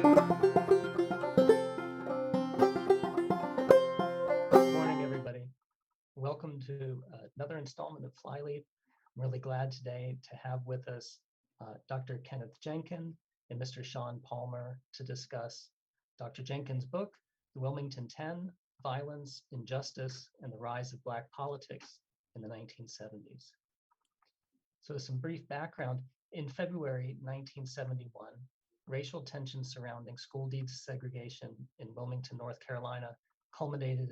Morning, everybody. Welcome to another installment of Flyleaf. I'm really glad today to have with us Dr. Kenneth Jenkins and Mr. Sean Palmer to discuss Dr. Jenkins' book, The Wilmington Ten, Violence, Injustice, and the Rise of Black Politics in the 1970s. So some brief background. In February 1971, racial tensions surrounding school desegregation in Wilmington, North Carolina culminated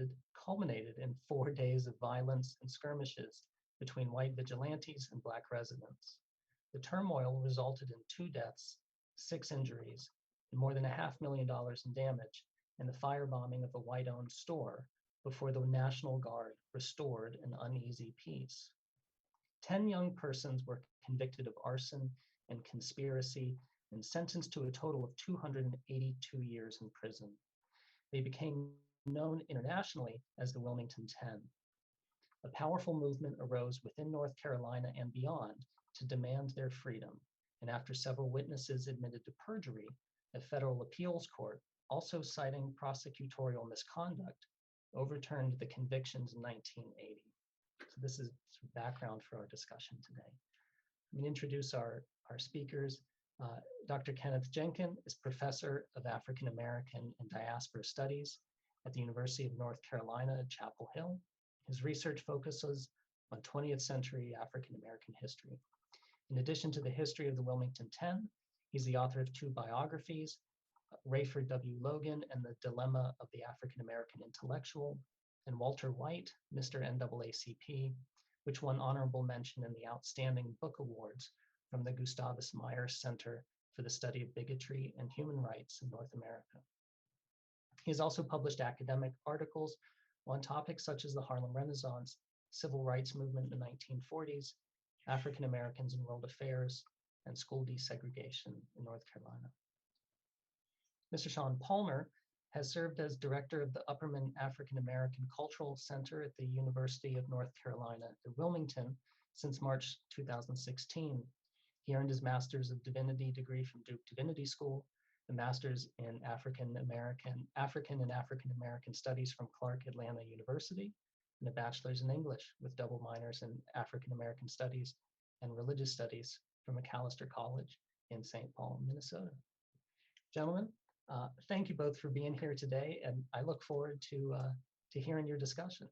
in 4 days of violence and skirmishes between white vigilantes and black residents. The turmoil resulted in 2 deaths, 6 injuries, and more than $500,000 in damage, and the firebombing of a white-owned store before the National Guard restored an uneasy peace. 10 young persons were convicted of arson and conspiracy and sentenced to a total of 282 years in prison. They became known internationally as the Wilmington Ten. A powerful movement arose within North Carolina and beyond to demand their freedom, and after several witnesses admitted to perjury, a federal appeals court, also citing prosecutorial misconduct, overturned the convictions in 1980. So this is some background for our discussion today. Let me introduce our speakers. Dr. Kenneth Jenkins is Professor of African American and Diaspora Studies at the University of North Carolina at Chapel Hill. His research focuses on 20th century African American history. In addition to the history of the Wilmington Ten, he's the author of 2 biographies, Rayford W. Logan and the Dilemma of the African American Intellectual, and Walter White, Mr. NAACP, which won honorable mention in the Outstanding Book Awards from the Gustavus Myers Center for the Study of Bigotry and Human Rights in North America. He has also published academic articles on topics such as the Harlem Renaissance, civil rights movement in the 1940s, African Americans in world affairs, and school desegregation in North Carolina. Mr. Sean Palmer has served as director of the Upperman African American Cultural Center at the University of North Carolina at Wilmington since March 2016. He earned his Master's of Divinity degree from Duke Divinity School, a Master's in African and African Studies from Clark Atlanta University, and a Bachelor's in English with double minors in African American Studies and Religious Studies from McAllister College in St. Paul, Minnesota. Gentlemen, thank you both for being here today, and I look forward to hearing your discussion.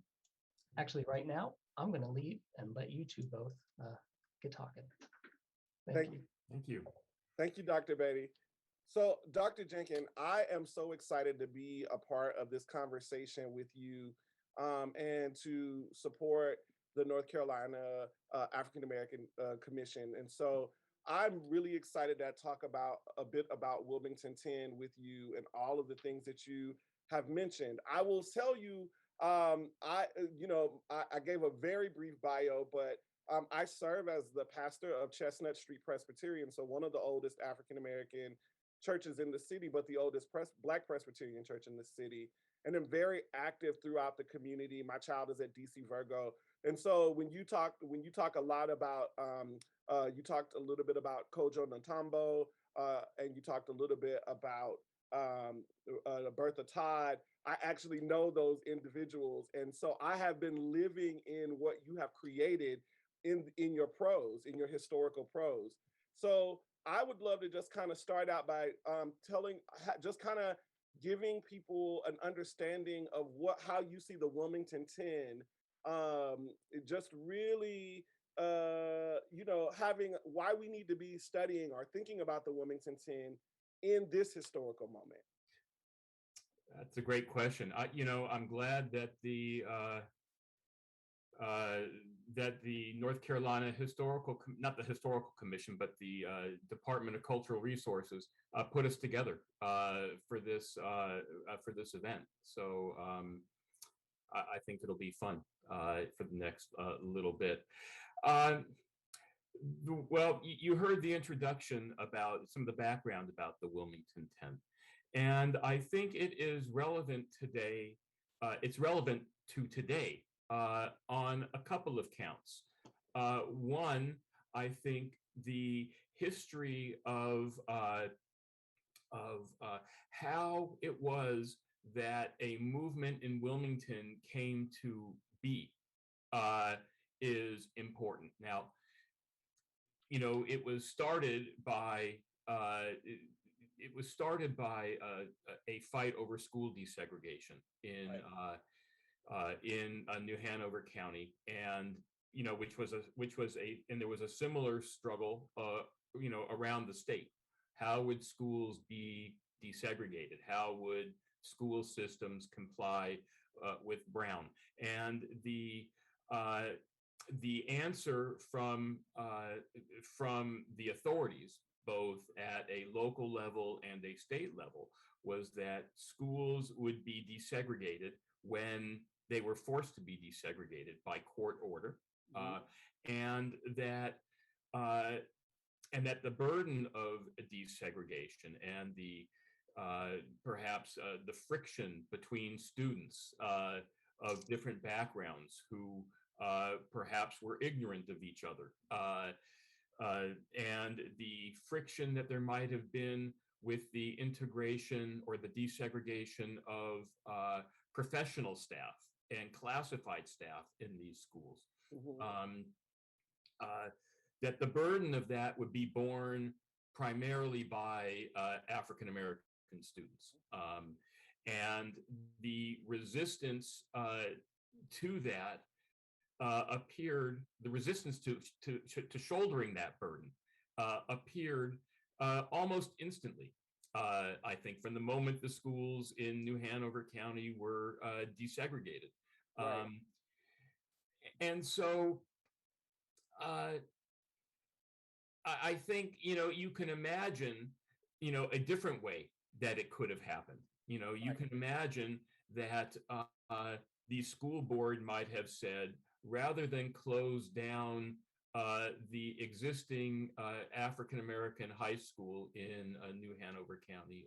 Actually, right now, I'm going to leave and let you two both get talking. Thank you. Thank you. Thank you, Dr. Beatty. So, Dr. Jenkins, I am so excited to be a part of this conversation with you and to support the North Carolina African American Commission. And so I'm really excited to talk about a bit about Wilmington 10 with you and all of the things that you have mentioned. I will tell you, I gave a very brief bio, but I serve as the pastor of Chestnut Street Presbyterian, so one of the oldest African American churches in the city, but the oldest Black Presbyterian church in the city. And I'm very active throughout the community. My child is at DC Virgo. And so when you talk a lot about, you talked a little bit about Kojo Ntambo, and you talked a little bit about Bertha Todd. I actually know those individuals. And so I have been living in what you have created in your prose, in your historical prose. So I would love to just kind of start out by giving people an understanding of how you see the Wilmington 10, just really, having why we need to be studying or thinking about the Wilmington 10 in this historical moment. That's a great question. I'm glad that the North Carolina not the Historical Commission, but the Department of Cultural Resources put us together for this event. So I think it'll be fun for the next little bit. Well, you heard the introduction about some of the background about the Wilmington 10. And I think it is relevant today. It's relevant to today on a couple of counts. One, I think the history of of how it was that a movement in Wilmington came to be is important. Now, it was started by a fight over school desegregation in New Hanover County, and there was a similar struggle around the state. How would schools be desegregated? How would school systems comply with Brown? And the answer from the authorities, both at a local level and a state level, was that schools would be desegregated when they were forced to be desegregated by court order, and that the burden of desegregation and the perhaps the friction between students of different backgrounds who perhaps were ignorant of each other, and the friction that there might have been with the integration or the desegregation of professional staff and classified staff in these schools. That the burden of that would be borne primarily by African American students, and the resistance to that the resistance to shouldering that burden appeared almost instantly. I think from the moment the schools in New Hanover County were desegregated, and so. I think, you can imagine, a different way that it could have happened. You can imagine that the school board might have said, rather than close down the existing African-American high school in New Hanover County,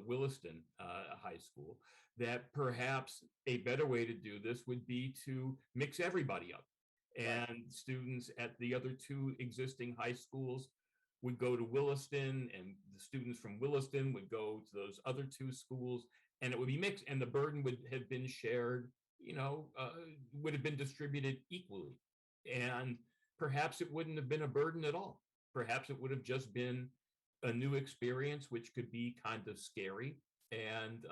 Williston High School, that perhaps a better way to do this would be to mix everybody up. And students at the other two existing high schools would go to Williston, and the students from Williston would go to those other two schools, and it would be mixed, and the burden would have been shared, would have been distributed equally. And perhaps it wouldn't have been a burden at all. Perhaps it would have just been a new experience, which could be kind of scary and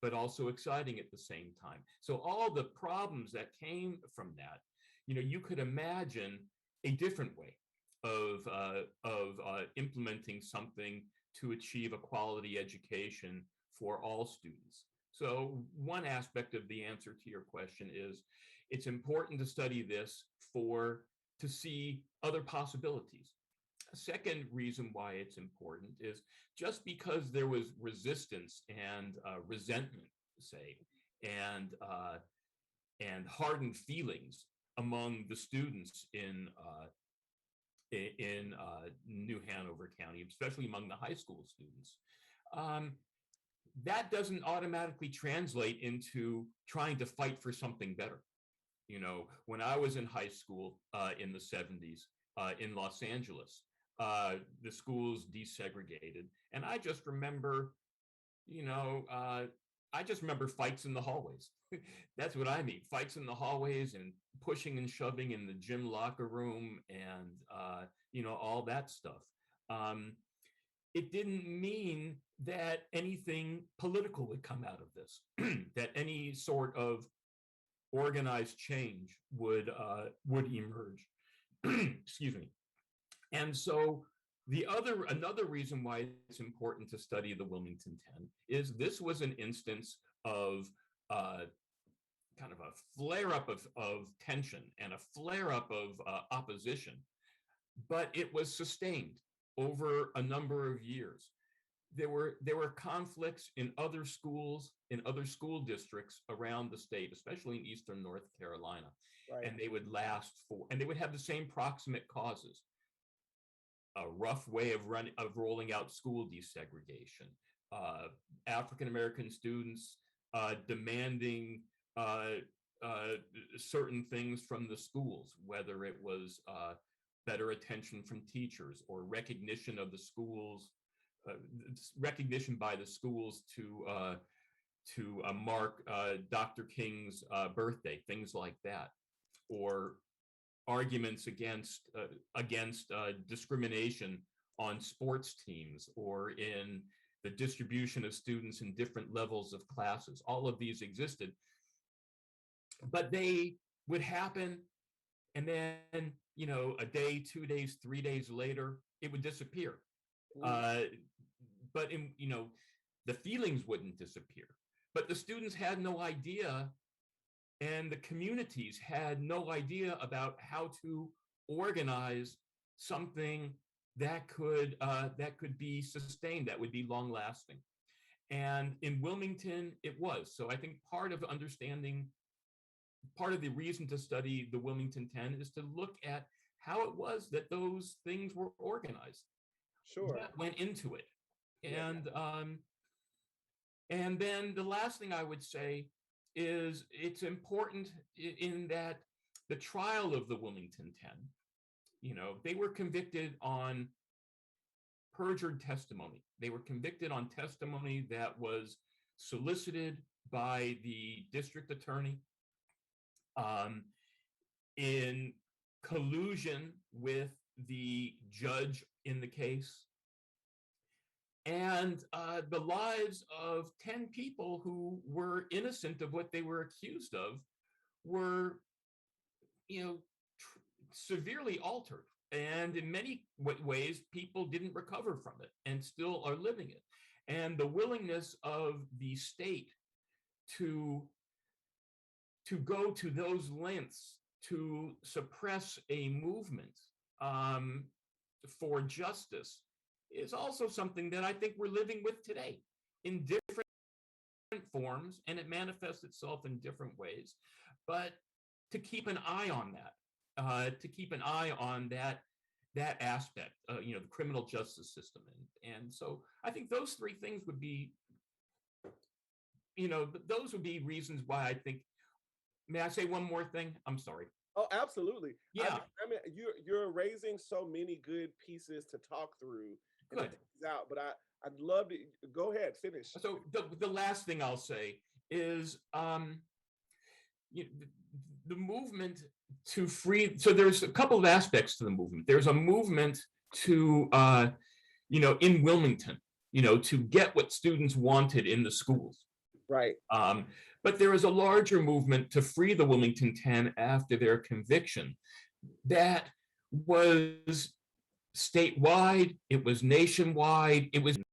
but also exciting at the same time. So all the problems that came from that, you could imagine a different way of implementing something to achieve a quality education for all students. So one aspect of the answer to your question is it's important to study this to see other possibilities. A second reason why it's important is just because there was resistance and resentment, say, and hardened feelings among the students in New Hanover County, especially among the high school students, that doesn't automatically translate into trying to fight for something better. When I was in high school in the 70s in Los Angeles, the schools desegregated, and I just remember, fights in the hallways. That's what I mean, fights in the hallways and pushing and shoving in the gym locker room and, all that stuff. It didn't mean that anything political would come out of this, that any sort of organized change would emerge. Excuse me. And so another reason why it's important to study the Wilmington 10 is this was an instance of kind of a flare-up of tension and a flare-up of opposition, but it was sustained over a number of years. There were conflicts in other schools, in other school districts around the state, especially in eastern North Carolina, and they would and they would have the same proximate causes. A rough way of rolling out school desegregation, African-American students demanding certain things from the schools, whether it was better attention from teachers or recognition of the schools recognition by the schools to mark Dr. King's birthday, things like that, or arguments against discrimination on sports teams or in the distribution of students in different levels of classes. All of these existed, but they would happen, and then, you know, a day, 2 days, 3 days later, it would disappear. But you know, the feelings wouldn't disappear, but the students had no idea, and the communities had no idea about how to organize something that could be sustained, that would be long lasting. And in Wilmington, it was. So I think part of the reason to study the Wilmington 10 is to look at how it was that those things were organized. Sure. What went into it. And then the last thing I would say is it's important in that the trial of the Wilmington 10, you know, they were convicted on perjured testimony. They were convicted on testimony that was solicited by the district attorney in collusion with the judge in the case. And the lives of 10 people who were innocent of what they were accused of were, you know, severely altered. And in many ways, people didn't recover from it and still are living it. And the willingness of the state to go to those lengths to suppress a movement for justice is also something that I think we're living with today in different forms, and it manifests itself in different ways. But to keep an eye on that aspect, you know, the criminal justice system, and so I think those three things would be, you know, those would be reasons why I think. May I say one more thing? I'm sorry. Oh, absolutely. Yeah. I mean, you're raising so many good pieces to talk through and Good. to tease out, but I'd love to go ahead, finish. So the last thing I'll say is the movement to free. So there's a couple of aspects to the movement. There's a movement to you know, in Wilmington, you know, to get what students wanted in the schools. Right. But there is a larger movement to free the Wilmington 10 after their conviction that was statewide, it was nationwide, it was in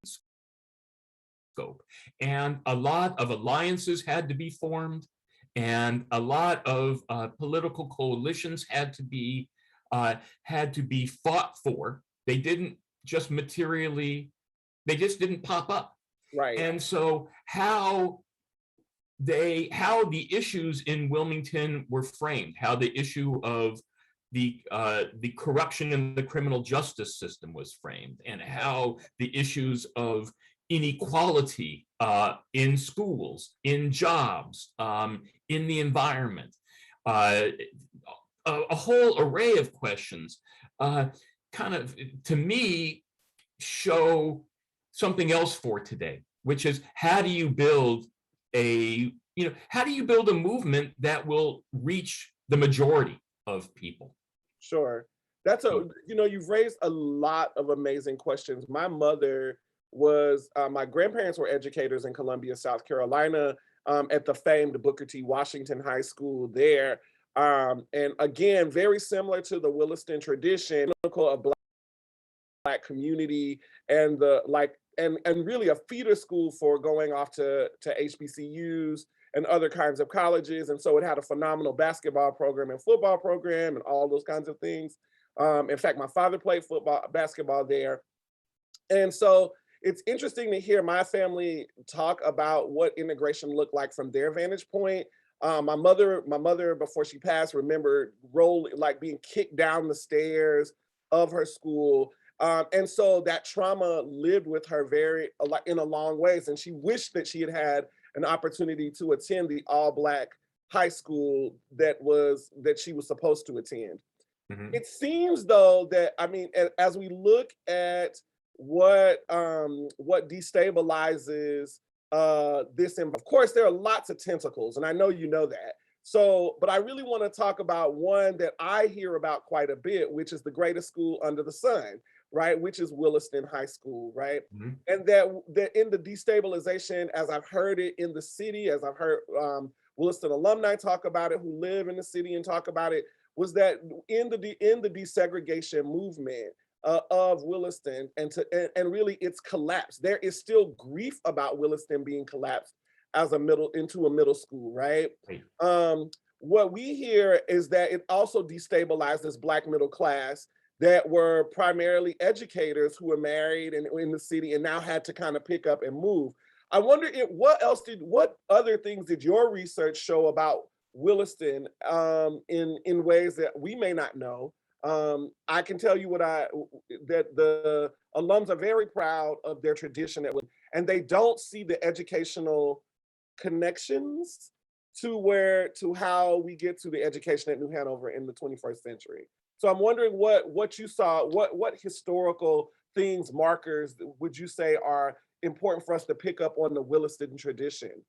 scope. And a lot of alliances had to be formed, and a lot of political coalitions had to be fought for. They didn't just they just didn't pop up. Right. And so how the issues in Wilmington were framed, how the issue of the corruption in the criminal justice system was framed, and how the issues of inequality in schools, in jobs, in the environment, a whole array of questions kind of, to me, show something else for today, which is how do you build a movement that will reach the majority of people? Sure. You know, you've raised a lot of amazing questions. My mother was, my grandparents were educators in Columbia, South Carolina, at the famed Booker T. Washington High School there. And again, very similar to the Williston tradition of Black community, and and really a feeder school for going off to HBCUs and other kinds of colleges. And so it had a phenomenal basketball program and football program and all those kinds of things. In fact, my father played basketball there. And so it's interesting to hear my family talk about what integration looked like from their vantage point. My mother, before she passed, remembered being kicked down the stairs of her school. And so that trauma lived with her in a long ways. And she wished that she had had an opportunity to attend the all-Black high school that she was supposed to attend. Mm-hmm. It seems, though, that, I mean, as we look at what destabilizes this. And of course, there are lots of tentacles, and I know you know that. So, but I really want to talk about one that I hear about quite a bit, which is the greatest school under the sun, right? Which is Williston High School, right? Mhm. And that in the destabilization, as I've heard it in the city, as I've heard Williston alumni talk about it, who live in the city and talk about it, was that in the desegregation movement of Williston and really its collapse, there is still grief about Williston being collapsed as into a middle school, right? Right. What we hear is that it also destabilizes Black middle class that were primarily educators who were married and in the city and now had to kind of pick up and move. I wonder what other things did your research show about Williston in ways that we may not know? I can tell you that the alums are very proud of their tradition and they don't see the educational connections to how we get to the education at New Hanover in the 21st century. So I'm wondering what you saw, what historical things, markers would you say are important for us to pick up on the Williston tradition?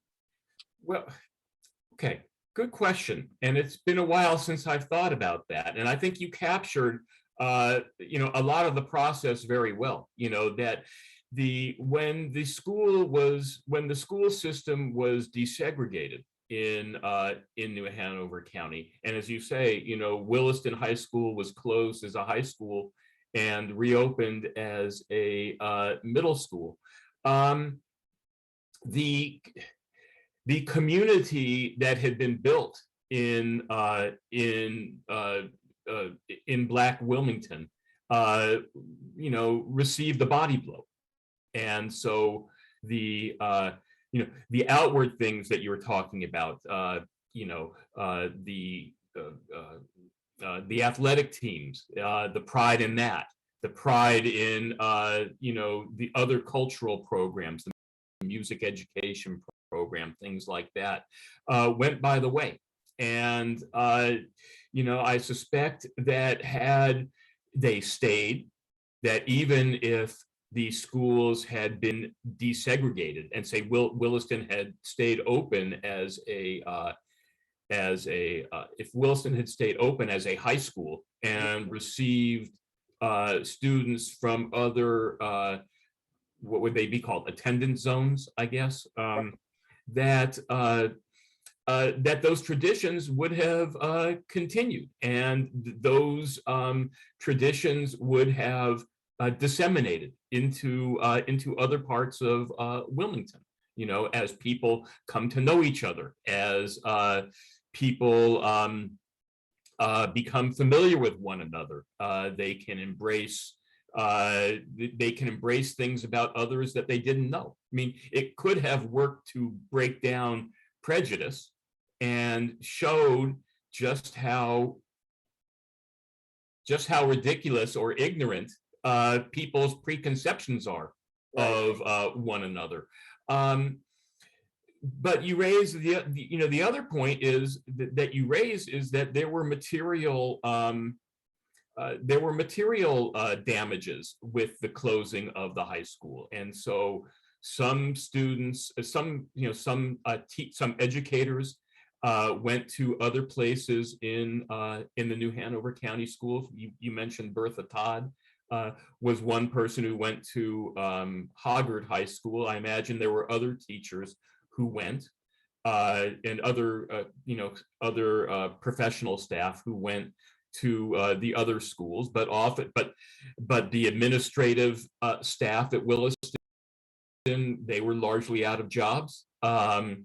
Well, okay, good question. And it's been a while since I've thought about that. And I think you captured, a lot of the process very well. That when the school system was desegregated in New Hanover County, and as you say, Williston High School was closed as a high school and reopened as a middle school. The community that had been built in Black Wilmington, received the body blow, and so the outward things that you were talking about, the athletic teams, the pride in that, the pride in the other cultural programs, the music education program, things like that, went by the way. And I suspect that had they stayed, that even if the schools had been desegregated and say Williston had stayed open if Williston had stayed open as a high school and received students from other what would they be called, attendance zones, I guess, that those traditions would have continued, and those traditions would have disseminated into other parts of Wilmington. As people come to know each other, as people become familiar with one another, they can embrace things about others that they didn't know. I mean, it could have worked to break down prejudice and showed just how ridiculous or ignorant people's preconceptions are of one another. But you raise the other point is that you raise is that there were material damages with the closing of the high school, and so some students, some educators went to other places in the New Hanover County schools. You mentioned Bertha Todd was one person who went to Hoggard High School. I imagine there were other teachers who went, and other professional staff who went to the other schools, but the administrative staff at Williston, they were largely out of jobs, and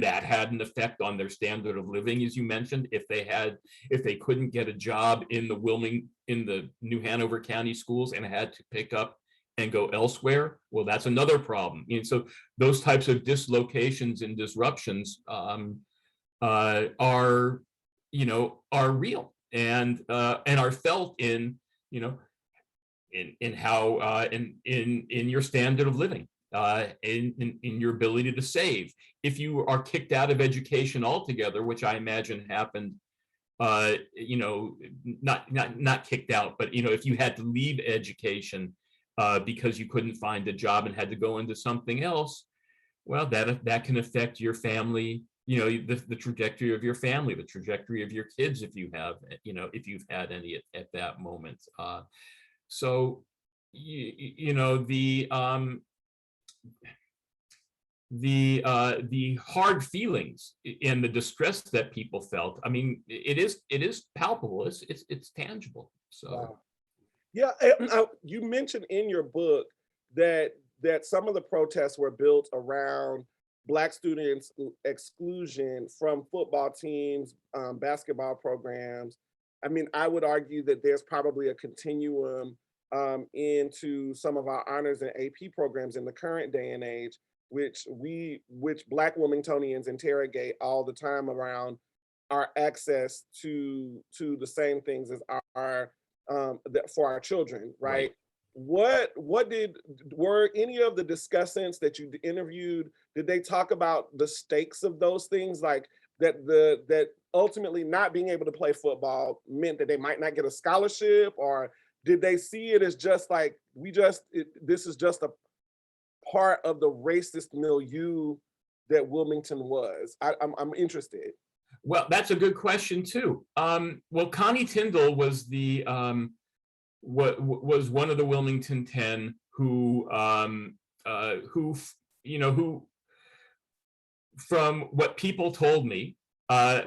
that had an effect on their standard of living, as you mentioned. If they couldn't get a job in the New Hanover County schools and had to pick up and go elsewhere, well, that's another problem. And so those types of dislocations and disruptions are real and are felt in how in your standard of living, in your ability to save. If you are kicked out of education altogether, which I imagine happened you know, not kicked out, but, you know, if you had to leave education because you couldn't find a job and had to go into something else, well, that can affect your family, you know, the trajectory of your family, the trajectory of your kids, if you have, you know, if you've had any at that moment. So, you know, the hard feelings and the distress that people felt, I mean, it is palpable. It's tangible. So. Wow. Yeah, you mentioned in your book that some of the protests were built around Black students' exclusion from football teams, basketball programs. I mean, I would argue that there's probably a continuum into some of our honors and AP programs in the current day and age, which Black Wilmingtonians interrogate all the time around our access to the same things as our for our children, right? Were any of the discussants that you interviewed, did they talk about the stakes of those things, like that ultimately not being able to play football meant that they might not get a scholarship, or did they see it as just like this is just a part of the racist milieu that Wilmington was? I'm interested. Well, that's a good question too. Well, Connie Tyndall was was one of the Wilmington Ten who from what people told me,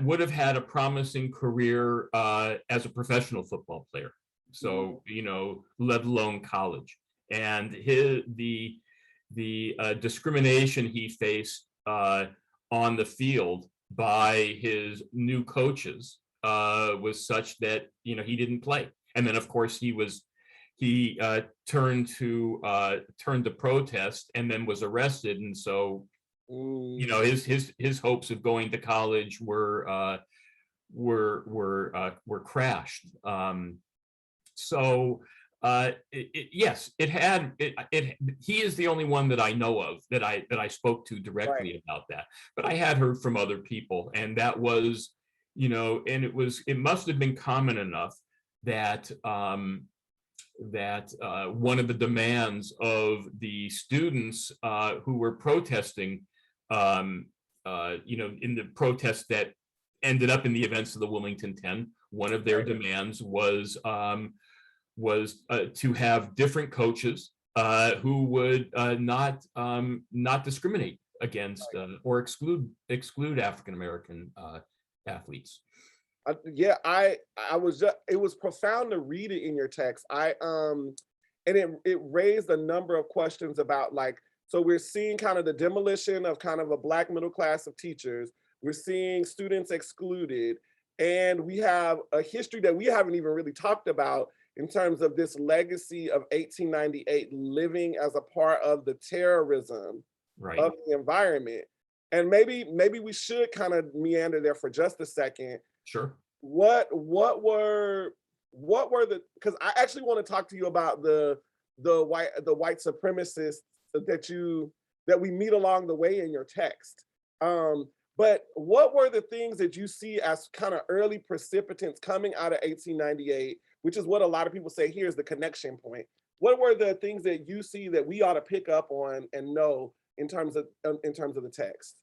would have had a promising career as a professional football player. So, you know, let alone college. And the discrimination he faced on the field by his new coaches was such that, you know, he didn't play. And then, of course, he turned to protest and then was arrested. And so, you know, his hopes of going to college were crashed. Yes, he is the only one that I know of that I spoke to directly about that, but I had heard from other people, and that was, you know, and it must have been common enough that one of the demands of the students who were protesting, you know, in the protests that ended up in the events of the Wilmington 10, one of their demands was to have different coaches who would not discriminate against or exclude African American athletes. Yeah, it was profound to read it in your text. And it raised a number of questions about, like, so we're seeing kind of the demolition of kind of a Black middle class of teachers. We're seeing students excluded, and we have a history that we haven't even really talked about in terms of this legacy of 1898 living as a part of the terrorism of the environment. And maybe we should kind of meander there for just a second. Sure. What were the, because I actually want to talk to you about the white supremacists that we meet along the way in your text. But what were the things that you see as kind of early precipitants coming out of 1898, which is what a lot of people say here is the connection point? What were the things that you see that we ought to pick up on and know in terms of the text?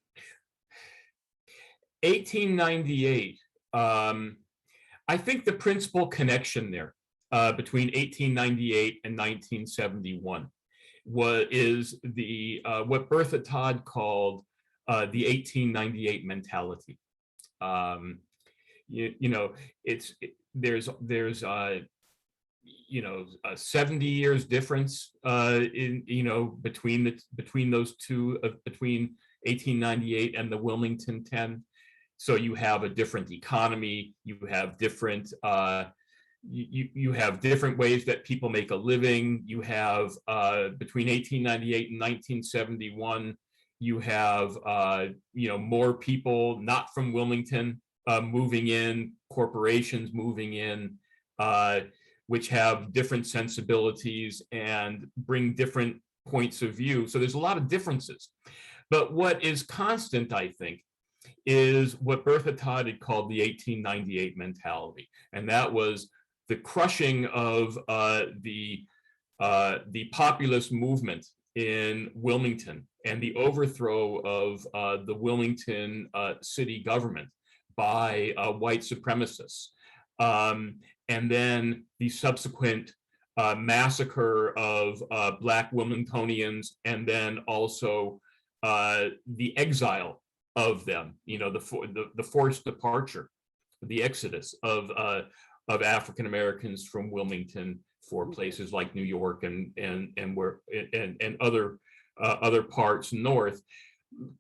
1898. I think the principal connection there between 1898 and 1971 is what Bertha Todd called the 1898 mentality. You know, there's you know, 70 years difference in, you know, between those two, between 1898 and the Wilmington 10. So you have a different economy, you have different you have different ways that people make a living. You have between 1898 and 1971, you have you know, more people not from Wilmington moving in, corporations moving in, which have different sensibilities and bring different points of view. So there's a lot of differences. But what is constant, I think, is what Bertha Todd had called the 1898 mentality. And that was the crushing of the populist movement in Wilmington and the overthrow of the Wilmington city government by white supremacists. And then the subsequent massacre of Black Wilmingtonians, and then also the exile of them, the forced departure, the exodus of African Americans from Wilmington for places like New York and other parts north,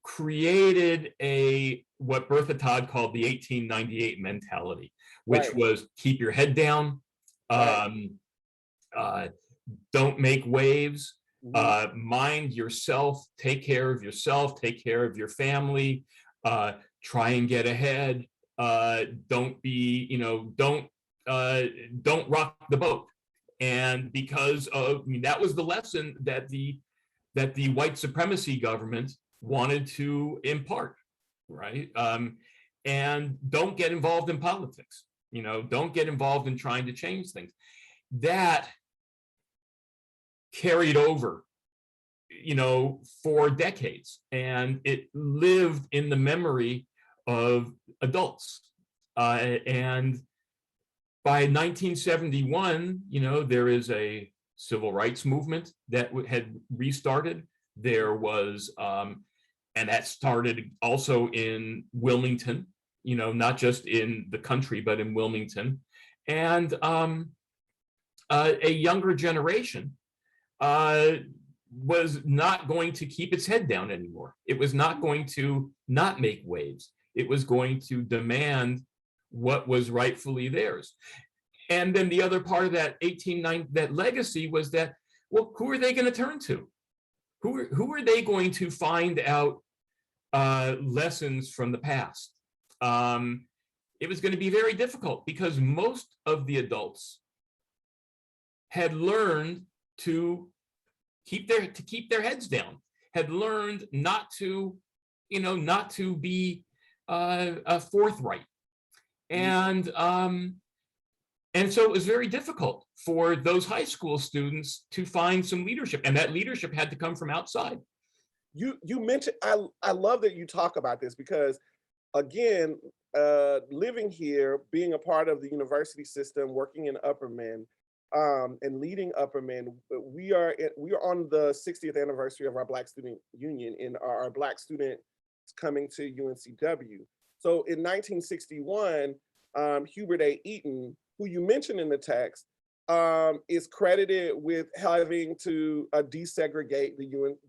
created what Bertha Todd called the 1898 mentality, which was keep your head down, don't make waves, mind yourself, take care of yourself, take care of your family, try and get ahead, don't rock the boat. And because of, that was the lesson that the white supremacy government wanted to impart, right? And don't get involved in politics, don't get involved in trying to change things. That carried over, for decades, and it lived in the memory of adults. And by 1971, there is a civil rights movement that had restarted. There was, and that started also in Wilmington, not just in the country, but in Wilmington. And a younger generation was not going to keep its head down anymore. It was not going to not make waves. It was going to demand what was rightfully theirs. And then the other part of that that legacy was that, well, who are they going to turn to? Who are they going to find out lessons from the past? It was going to be very difficult because most of the adults had learned to keep their heads down, had learned not to be forthright. And so it was very difficult for those high school students to find some leadership, and that leadership had to come from outside. You mentioned, I love that you talk about this because, again, living here, being a part of the university system, working in Upperman, and leading Upperman, we are on the 60th anniversary of our Black Student Union, and our Black students coming to UNCW. So in 1961, Hubert A. Eaton, who you mentioned in the text, is credited with having to desegregate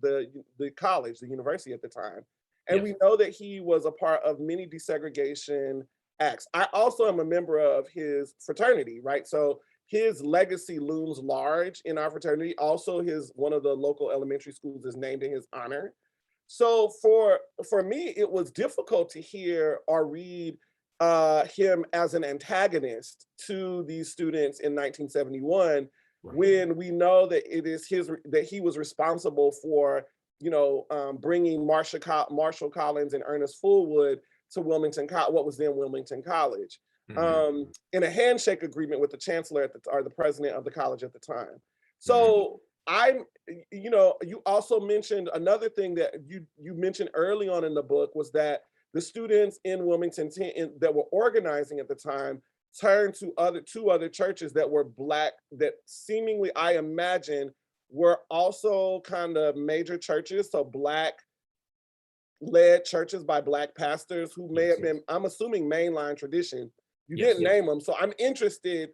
the college, the university at the time. And we know that he was a part of many desegregation acts. I also am a member of his fraternity, right? So his legacy looms large in our fraternity. Also, one of the local elementary schools is named in his honor. So for me, it was difficult to hear or read him as an antagonist to these students in 1971, when we know that that he was responsible for bringing Marshall Collins and Ernest Fullwood to Wilmington, what was then Wilmington College, in a handshake agreement with the chancellor or the president of the college at the time. So you also mentioned another thing that you mentioned early on in the book was that the students in Wilmington Ten that were organizing at the time turned to two other churches that were Black, that seemingly, I imagine, were also kind of major churches, so Black-led churches by Black pastors who may have been, I'm assuming, mainline tradition. You didn't name them, so I'm interested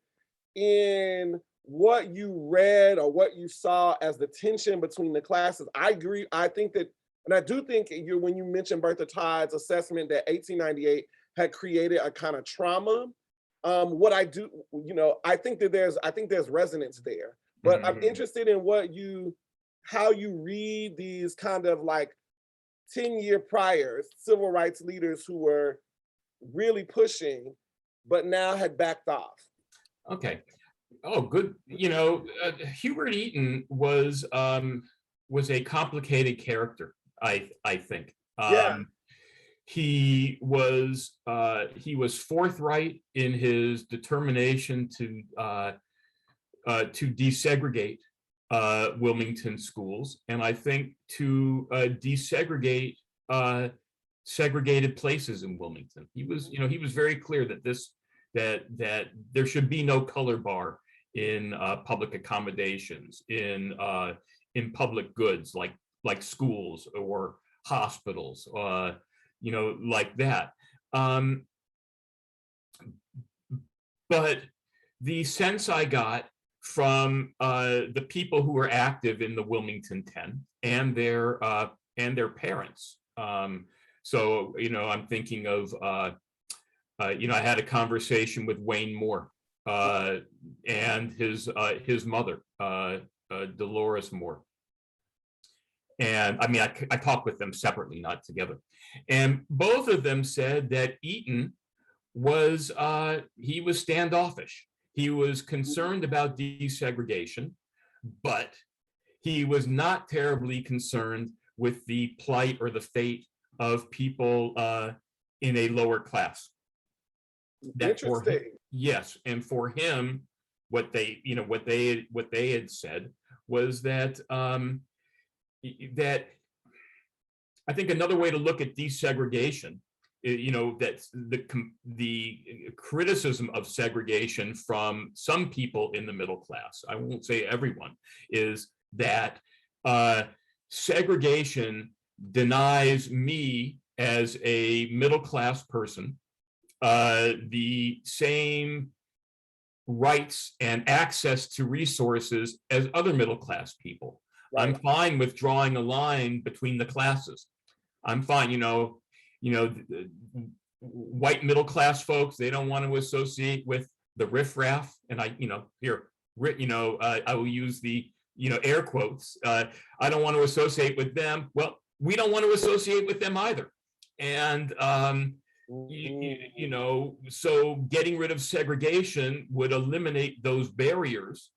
in what you read or what you saw as the tension between the classes. I agree. I think that, and I do think when you mentioned Bertha Todd's assessment that 1898 had created a kind of trauma, I think that there's resonance there. But I'm interested in how you read these kind of like 10-year prior civil rights leaders who were really pushing, but now had backed off. Okay. Oh, good. Hubert Eaton was a complicated character, I think. he was forthright in his determination to desegregate Wilmington schools, and I think to desegregate segregated places in Wilmington. He was very clear that that there should be no color bar in public accommodations, in public goods like schools or hospitals, like that. But the sense I got from the people who were active in the Wilmington Ten and their parents. So I'm thinking of I had a conversation with Wayne Moore and his mother, Dolores Moore. And I mean, I talked with them separately, not together. And both of them said that Eaton was standoffish. He was concerned about desegregation, but he was not terribly concerned with the plight or the fate of people in a lower class. Interesting. Yes, and for him, what they had said was that that I think another way to look at desegregation, that's the criticism of segregation from some people in the middle class, I won't say everyone, is that segregation denies me as a middle class person the same rights and access to resources as other middle class people. Right. I'm fine with drawing a line between the classes. I'm fine, white middle class folks, they don't want to associate with the riffraff, and I will use the air quotes. I don't want to associate with them. Well, we don't want to associate with them either. And so getting rid of segregation would eliminate those barriers.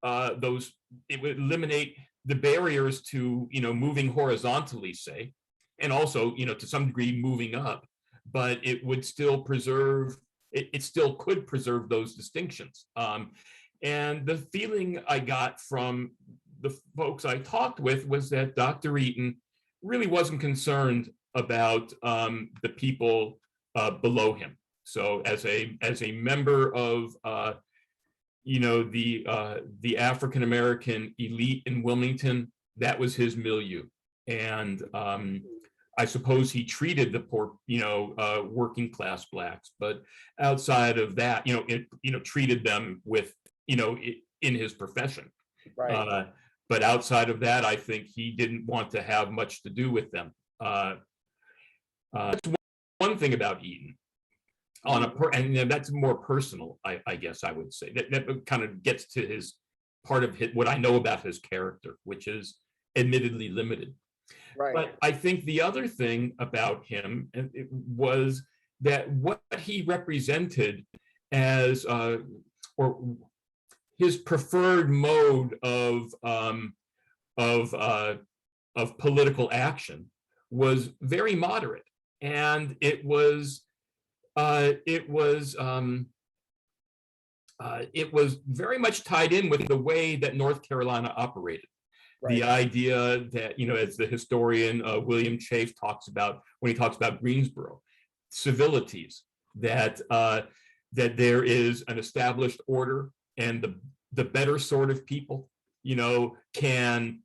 It would eliminate the barriers to moving horizontally, say, and also to some degree moving up, but it would still preserve, it still could preserve those distinctions. And the feeling I got from the folks I talked with was that Dr. Eaton really wasn't concerned about the people below him. So as a member of the African American elite in Wilmington, that was his milieu, and I suppose he treated the poor, working class blacks, but outside of that, treated them with, in his profession. Right. But outside of that, I think he didn't want to have much to do with them. That's one thing about Eaton. And that's more personal, I guess I would say. That kind of gets to his part of what I know about his character, which is admittedly limited. Right. But I think the other thing about him was that what he represented as, or his preferred mode of political action was very moderate, and it was very much tied in with the way that North Carolina operated. Right. The idea that, as the historian William Chafe talks about when he talks about Greensboro, civilities, that there is an established order, and the better sort of people, can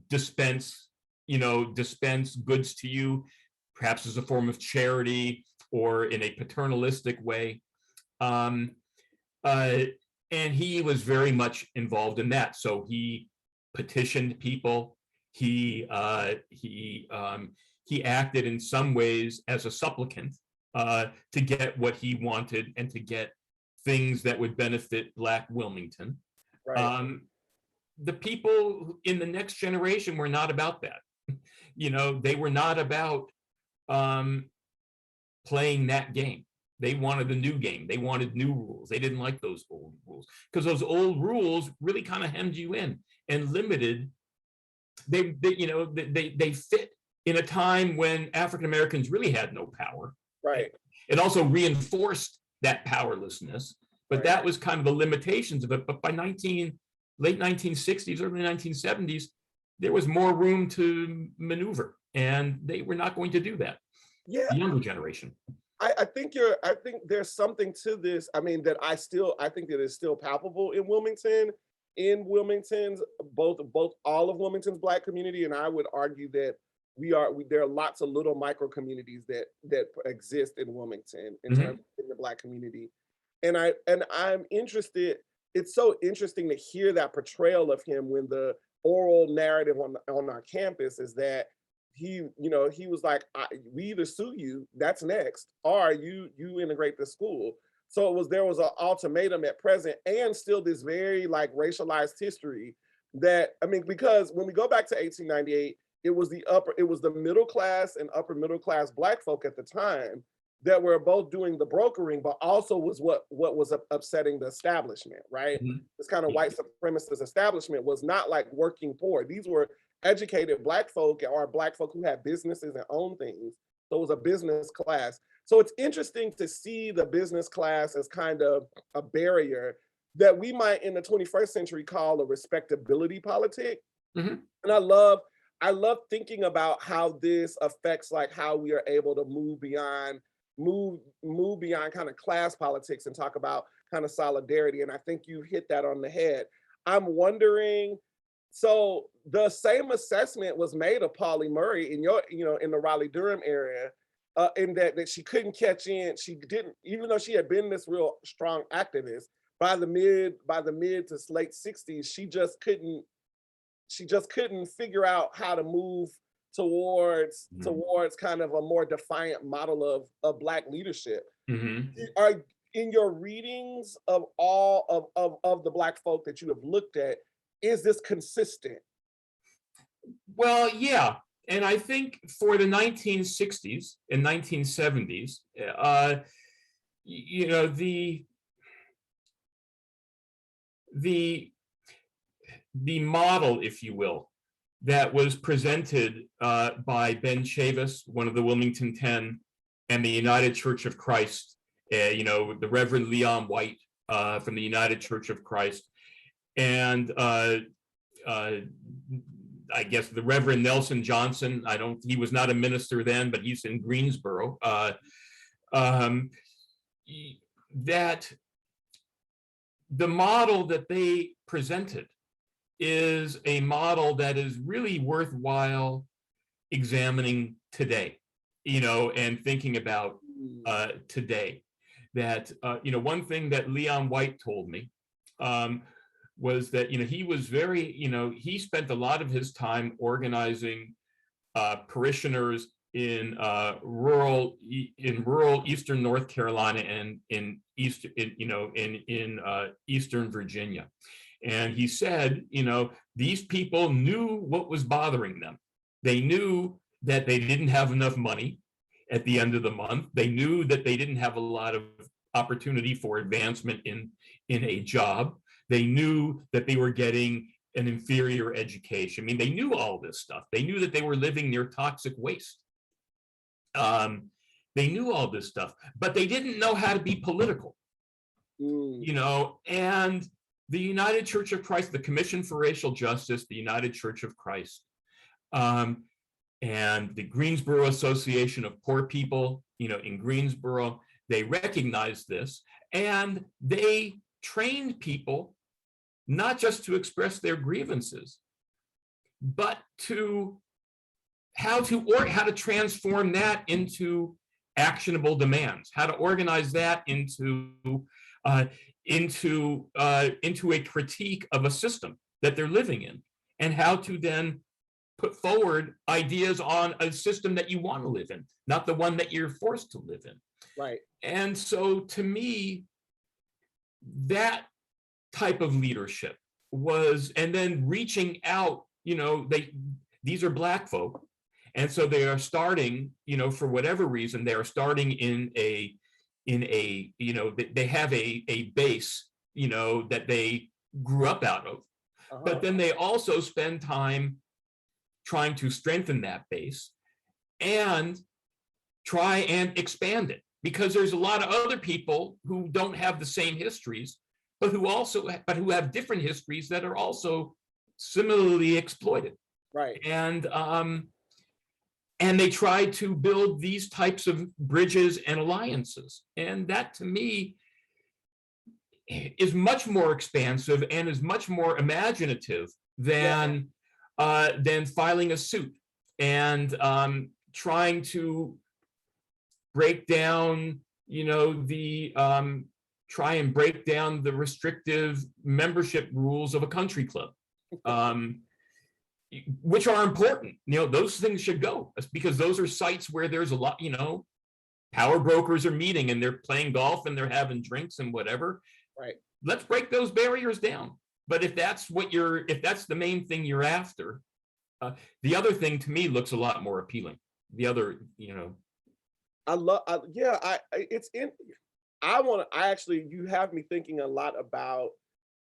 dispense goods to you, perhaps as a form of charity or in a paternalistic way. And he was very much involved in that. So he petitioned people. He acted in some ways as a supplicant to get what he wanted and to get things that would benefit Black Wilmington. Right. The people in the next generation were not about that. They were not about playing that game. They wanted a new game. They wanted new rules. They didn't like those old rules, because those old rules really kind of hemmed you in and limited. They fit in a time when African Americans really had no power. Right. It also reinforced that powerlessness, but Right. that was kind of the limitations of it. But by late 1960s, early 1970s, there was more room to maneuver, and they were not going to do that. Yeah. The younger generation. I think there's something to this. I mean, I think that it's still palpable in Wilmington, both all of Wilmington's Black community, and I would argue that there are lots of little micro communities that exist in Wilmington in terms of the Black community. And I'm interested, it's so interesting to hear that portrayal of him when the oral narrative on our campus is that he was like, we either sue you, that's next, or you integrate the school. So there was an ultimatum at present, and still this very like racialized history that, I mean, because when we go back to 1898, it was the middle class and upper middle class Black folk at the time that were both doing the brokering, but also was what was upsetting the establishment, right? This kind of white supremacist establishment was not like working poor. These were educated Black folk or Black folk who had businesses and own things. So it was a business class. So it's interesting to see the business class as kind of a barrier that we might in the 21st century call a respectability politic. And I love thinking about how this affects like how we are able to move beyond kind of class politics and talk about kind of solidarity. And I think you hit that on the head. I'm wondering, so the same assessment was made of Pauli Murray in in the Raleigh-Durham area, in that she couldn't catch in. She didn't, even though she had been this real strong activist, by the mid to late 60s, she just couldn't figure out how to move towards kind of a more defiant model of Black leadership. Are in your readings of all of the Black folk that you have looked at, is this consistent? Well, yeah. And I think for the 1960s and 1970s, the model, if you will, that was presented by Ben Chavis, one of the Wilmington Ten, and the United Church of Christ, the Reverend Leon White from the United Church of Christ, and I guess the Reverend Nelson Johnson. He was not a minister then, but he's in Greensboro. That the model that they presented is a model that is really worthwhile examining today, and thinking about today. That, one thing that Leon White told me was that, he was very, he spent a lot of his time organizing parishioners in rural eastern North Carolina and in eastern Virginia. And he said, these people knew what was bothering them. They knew that they didn't have enough money at the end of the month. They knew that they didn't have a lot of opportunity for advancement in a job. They knew that they were getting an inferior education. I mean, they knew all this stuff. They knew that they were living near toxic waste. They knew all this stuff, but they didn't know how to be political, and the United Church of Christ, the Commission for Racial Justice, the United Church of Christ, and the Greensboro Association of Poor People, in Greensboro, they recognized this, and they trained people not just to express their grievances, but how to transform that into actionable demands, how to organize that into a critique of a system that they're living in, and how to then put forward ideas on a system that you want to live in, not the one that you're forced to live in. Right. And so to me, that type of leadership was, and then reaching out, these are Black folk. And so they are starting, for whatever reason, they are starting they have a base, that they grew up out of. But then they also spend time trying to strengthen that base. and try and expand it, because there's a lot of other people who don't have the same histories, but who have different histories that are also similarly exploited. Right. And they try to build these types of bridges and alliances. And that, to me, is much more expansive and is much more imaginative than filing a suit and trying to break down, try and break down the restrictive membership rules of a country club, which are important. Those things should go, because those are sites where there's a lot, power brokers are meeting and they're playing golf and they're having drinks and whatever. Right. Let's break those barriers down. But if that's the main thing you're after, the other thing to me looks a lot more appealing. The other, you have me thinking a lot about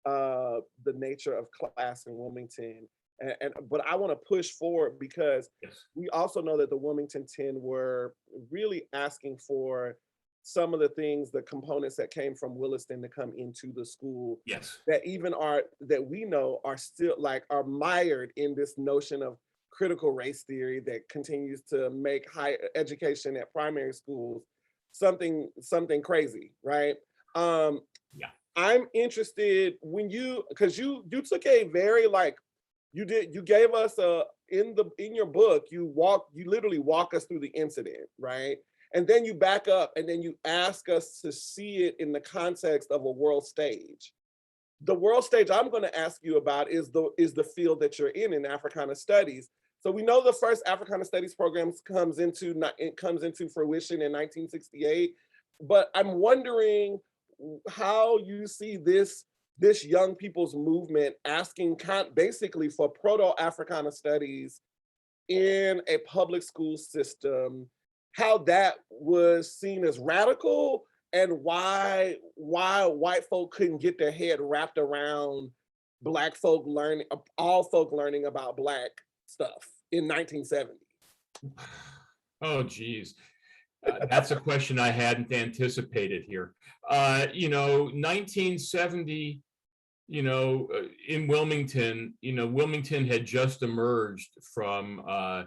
the nature of class in Wilmington. But I want to push forward, because we also know that the Wilmington Ten were really asking for some of the things, the components that came from Williston to come into the school. Yes. That we know are still are mired in this notion of critical race theory that continues to make higher education at primary schools something crazy, right? I'm interested because you took a very you gave us in your book, you literally walk us through the incident, right? And then you back up and then you ask us to see it in the context of a world stage. The world stage I'm going to ask you about is the field that you're in Africana Studies. So we know the first Africana Studies program comes into fruition in 1968, but I'm wondering how you see this young people's movement asking basically for proto-Africana studies in a public school system, how that was seen as radical, and why white folk couldn't get their head wrapped around all folk learning about Black stuff in 1970. Oh, geez. That's a question I hadn't anticipated here. 1970, in Wilmington, Wilmington had just emerged from, had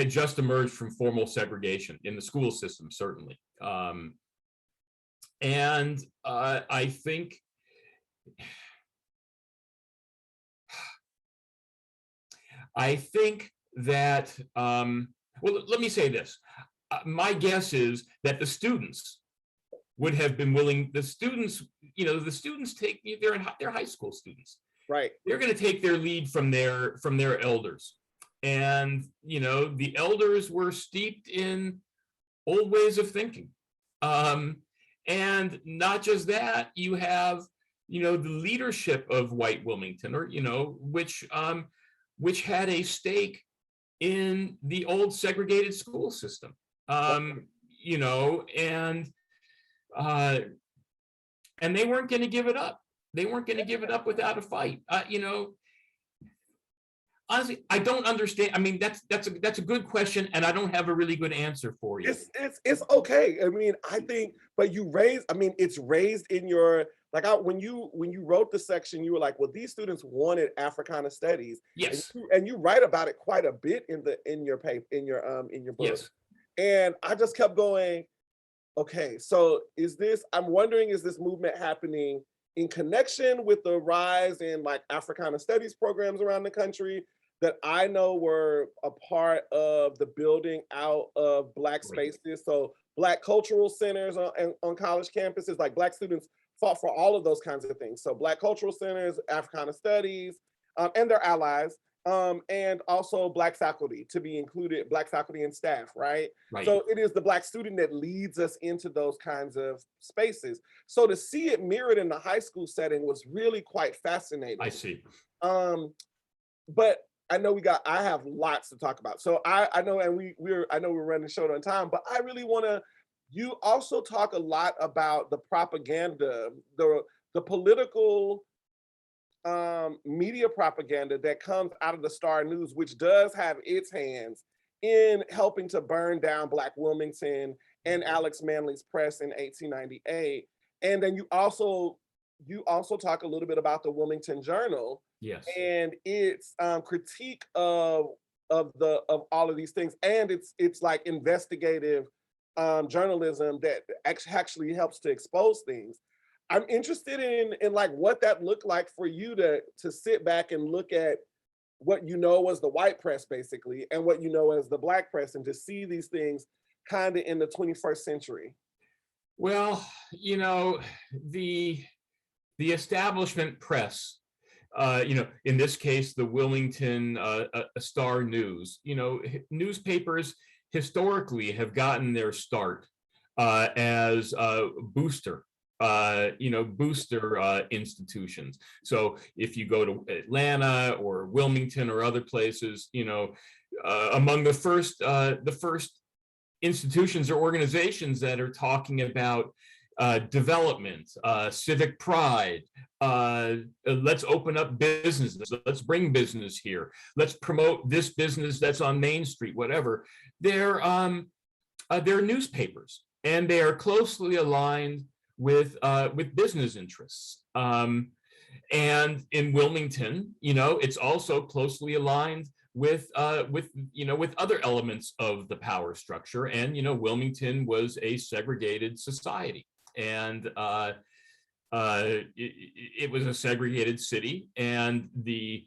just emerged from formal segregation in the school system, certainly. And I think that, well, let me say this. My guess is that the students would have been willing, the students take, they're high school students. Right. They're going to take their lead from their elders. And, the elders were steeped in old ways of thinking. And not just that, you have, the leadership of white Wilmington, or, which had a stake in the old segregated school system. And they weren't going to give it up. They weren't going to give it up without a fight. Honestly, I don't understand. I mean, that's a good question, and I don't have a really good answer for you. It's okay. I mean, I think, but it's raised in your, when you wrote the section, you were like, well, these students wanted Africana Studies. Yes. And you write about it quite a bit in your book. Yes. And I just kept going, okay, so I'm wondering, is this movement happening in connection with the rise in Africana Studies programs around the country that I know were a part of the building out of Black spaces? So Black cultural centers on college campuses, Black students fought for all of those kinds of things. So Black cultural centers, Africana Studies, and their allies, and also Black faculty to be included, Black faculty and staff, right? So it is the Black student that leads us into those kinds of spaces. So to see it mirrored in the high school setting was really quite fascinating. I see. But I know I have lots to talk about. So I know, and I know we're running short on time, but I really want to, you also talk a lot about the propaganda, the political media propaganda that comes out of the Star News, which does have its hands in helping to burn down Black Wilmington and Alex Manly's press in 1898. And then you also talk a little bit about the Wilmington Journal, Yes. and its critique of all of these things, and it's like investigative journalism that actually helps to expose things. I'm interested in like what that looked like for you to sit back and look at what you know was the white press basically, and what you know as the Black press, and to see these things kind of in the 21st century. Well, you know, the establishment press, you know, in this case, the Wilmington Star News, you know, newspapers historically have gotten their start as booster institutions. So if you go to Atlanta or Wilmington or other places, you know, among the first institutions or organizations that are talking about development, civic pride, let's open up businesses, let's bring business here, let's promote this business that's on Main Street, whatever. They're newspapers, and they are closely aligned with business interests. And in Wilmington, you know, it's also closely aligned with other elements of the power structure. And, you know, Wilmington was a segregated society, and it was a segregated city, and the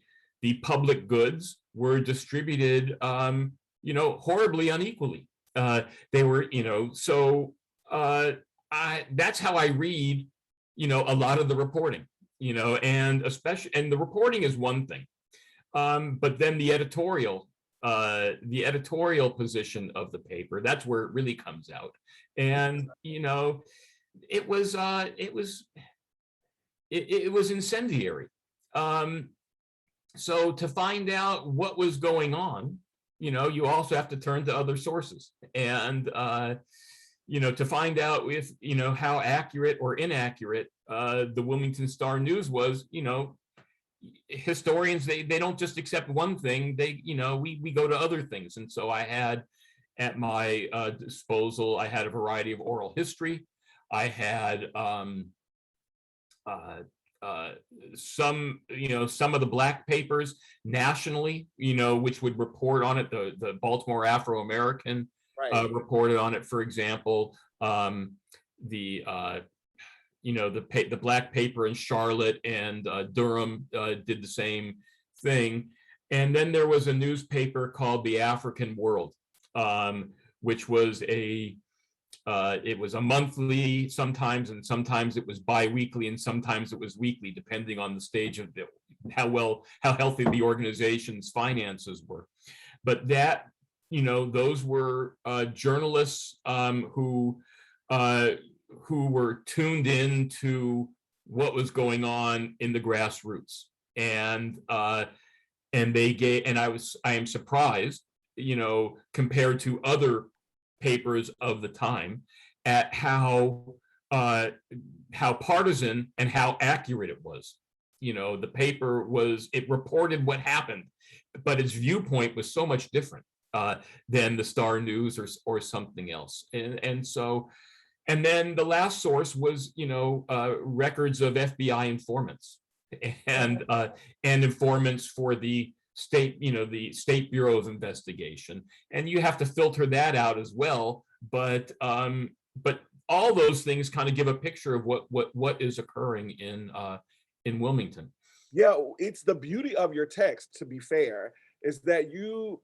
public goods were distributed, you know, horribly unequally. They were, you know, so that's how I read, you know, a lot of the reporting, you know, and the reporting is one thing, but then the editorial position of the paper, that's where it really comes out. And, you know, it was incendiary. So to find out what was going on, you know, you also have to turn to other sources, and you know, to find out if, you know, how accurate or inaccurate the Wilmington Star News was. You know, historians, they don't just accept one thing, they, you know, we go to other things. And so I had at my disposal, I had a variety of oral history. I had some of the Black papers nationally, you know, which would report on it. The Baltimore Afro-American reported on it, for example. The Black paper in Charlotte and Durham did the same thing. And then there was a newspaper called The African World, which was it was a monthly sometimes, and sometimes it was bi-weekly, and sometimes it was weekly, depending on the stage of how healthy the organization's finances were. But that, you know, those were journalists who were tuned in to what was going on in the grassroots, and they gave, and I am surprised, you know, compared to other papers of the time, at how partisan and how accurate it was. You know, the paper it reported what happened, but its viewpoint was so much different than the Star News or something else. And so, and then the last source was, you know, records of FBI informants and informants for the state, you know, the State Bureau of Investigation, and you have to filter that out as well. But all those things kind of give a picture of what is occurring in Wilmington. Yeah, it's the beauty of your text, to be fair, is that you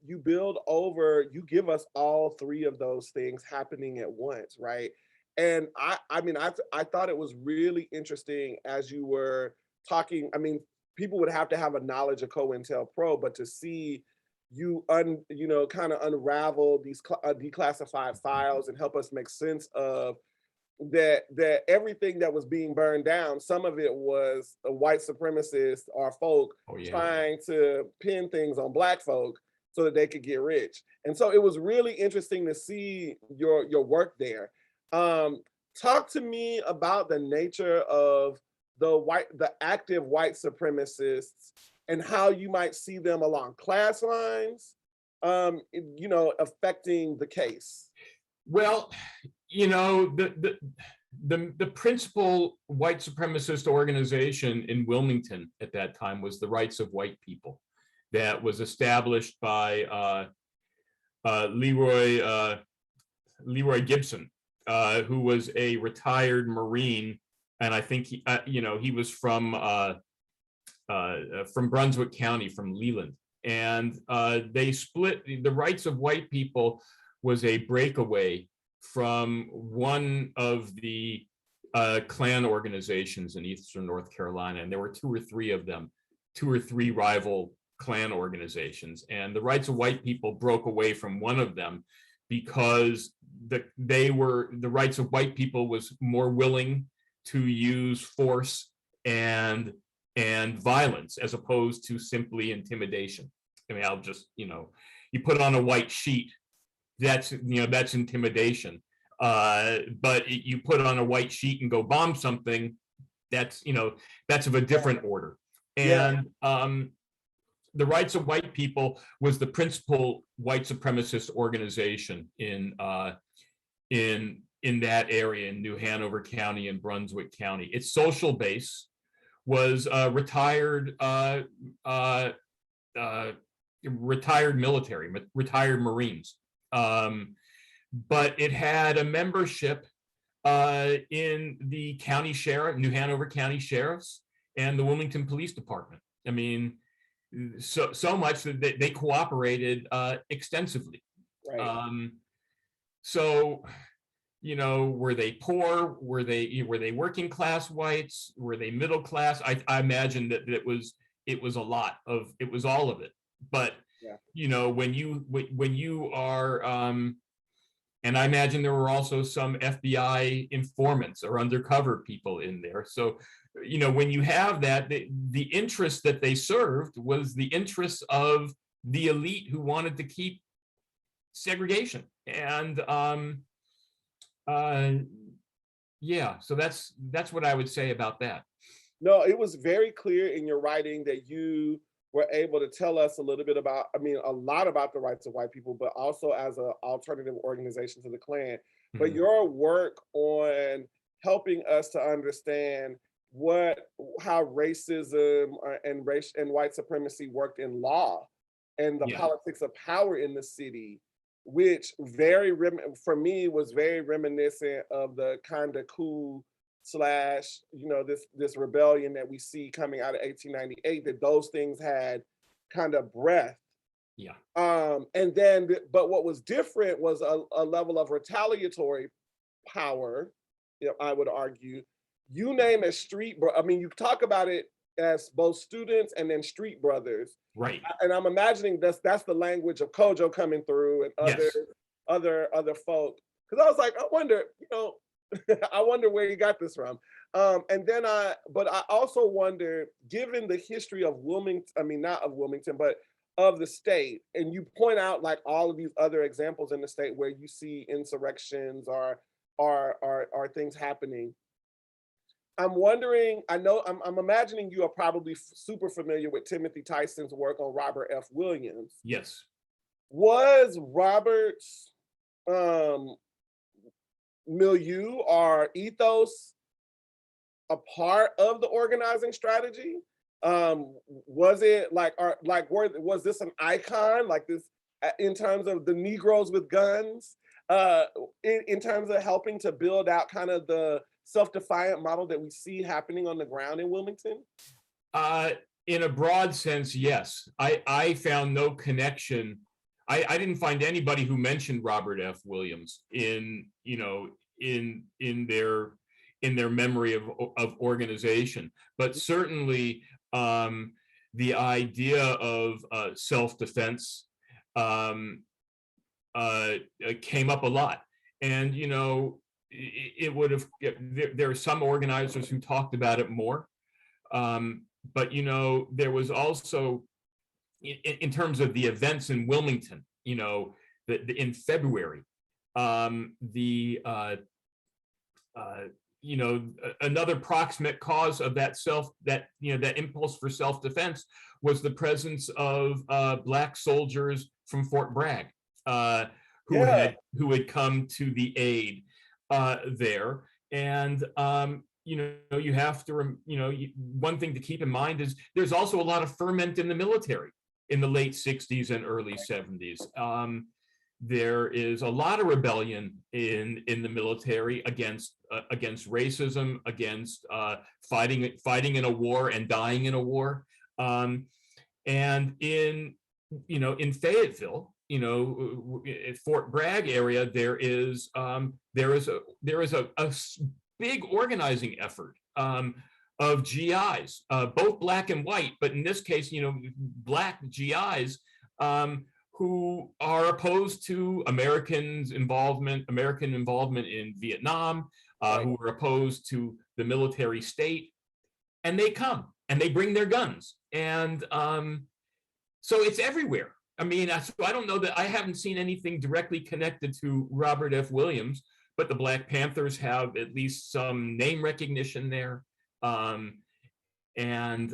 give us all three of those things happening at once, right? And I mean, I thought it was really interesting as you were talking. I mean, people would have to have a knowledge of COINTELPRO, but to see you kind of unravel these declassified files and help us make sense of that everything that was being burned down, some of it was white supremacists or folk trying to pin things on Black folk so that they could get rich. And so it was really interesting to see your work there. Talk to me about the nature of the active white supremacists and how you might see them along class lines, affecting the case? Well, the principal white supremacist organization in Wilmington at that time was the Rights of White People, that was established by Leroy Gibson, who was a retired Marine, and I think he was from Brunswick County, from Leland, and they split. The Rights of White People was a breakaway from one of the Klan organizations in Eastern North Carolina, and there were two or three rival Klan organizations, and the Rights of White People broke away from one of them because the Rights of White People was more willing to use force and violence as opposed to simply intimidation. I mean, I'll just, you put on a white sheet, that's intimidation. But you put on a white sheet and go bomb something, that's of a different order. And the Rights of White People was the principal white supremacist organization in that area, in New Hanover County and Brunswick County. Its social base was retired military, retired Marines. But it had a membership in the county sheriff, New Hanover County Sheriffs, and the Wilmington Police Department. I mean, so much that they cooperated extensively. Right. So, were they poor? Were they working class whites? Were they middle class? I imagine that it was all of it. But when you are and I imagine there were also some FBI informants or undercover people in there. So, when you have that, the interest that they served was the interests of the elite who wanted to keep segregation. And so that's what I would say about that. No, it was very clear in your writing that you were able to tell us a lot about the Rights of White People, but also as an alternative organization to the Klan. Mm-hmm. But your work on helping us to understand how racism and white supremacy worked in law and the politics of power in the city, which for me was very reminiscent of the kind of coup / this rebellion that we see coming out of 1898, that those things had kind of breath. And then, but what was different was a level of retaliatory power, I would argue. You name it you talk about it as both students and then street brothers. Right. And I'm imagining that's the language of Kojo coming through and other folk. Because I was like, I wonder where you got this from. But I also wonder, given the history of Wilmington, not of Wilmington, but of the state, and you point out like all of these other examples in the state where you see insurrections or things happening. I'm wondering, I'm imagining you are probably super familiar with Timothy Tyson's work on Robert F. Williams. Yes. Was Robert's milieu or ethos a part of the organizing strategy? Was it was this an icon like this in terms of the Negroes with guns, in terms of helping to build out kind of the self-defiant model that we see happening on the ground in Wilmington? In a broad sense, yes. I found no connection. I didn't find anybody who mentioned Robert F. Williams in their memory of organization, but certainly the idea of self-defense came up a lot, and it would have. There are some organizers who talked about it more, but there was also, in terms of the events in Wilmington, in February, another proximate cause of that impulse for self-defense was the presence of Black soldiers from Fort Bragg, who Yeah. had come to the aid there. And you have to, one thing to keep in mind is there's also a lot of ferment in the military in the late 60s and early 70s. There is a lot of rebellion in the military against racism, against fighting in a war and dying in a war. And in Fayetteville, at Fort Bragg area, there is a big organizing effort of GIs, both black and white, but in this case, black GIs who are opposed to American involvement in Vietnam, who are opposed to the military state, and they come and they bring their guns, and so it's everywhere. I mean, so I don't know that I haven't seen anything directly connected to Robert F. Williams, but the Black Panthers have at least some name recognition there. And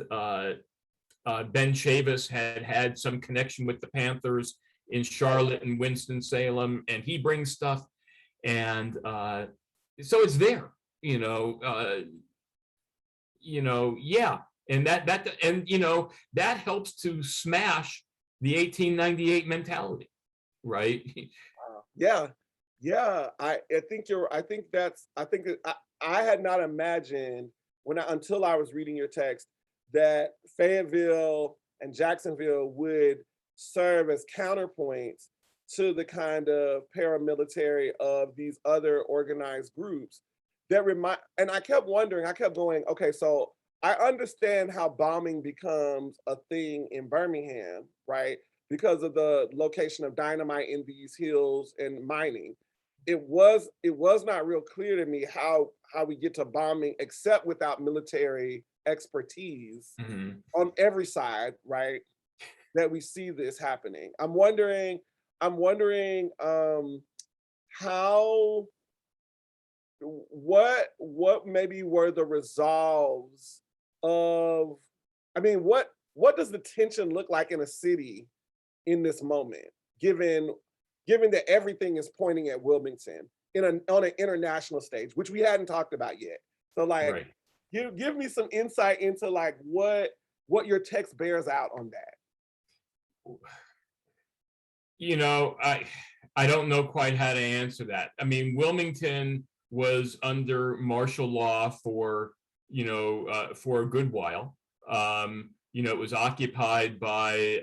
Ben Chavis had some connection with the Panthers in Charlotte and Winston-Salem, and he brings stuff. And so it's there, yeah. And that helps to smash the 1898 mentality, right? Yeah. I had not imagined until I was reading your text that Fayetteville and Jacksonville would serve as counterpoints to the kind of paramilitary of these other organized groups and I kept going, okay, so I understand how bombing becomes a thing in Birmingham, right? Because of the location of dynamite in these hills and mining. It was not real clear to me how we get to bombing except without military expertise on every side, right? That we see this happening. I'm wondering how what maybe were the resolves of, what does the tension look like in a city in this moment, given that everything is pointing at Wilmington on an international stage, which we hadn't talked about yet. So Right. give me some insight into what your text bears out on that. I don't know quite how to answer that. I mean, Wilmington was under martial law for a good while. It was occupied by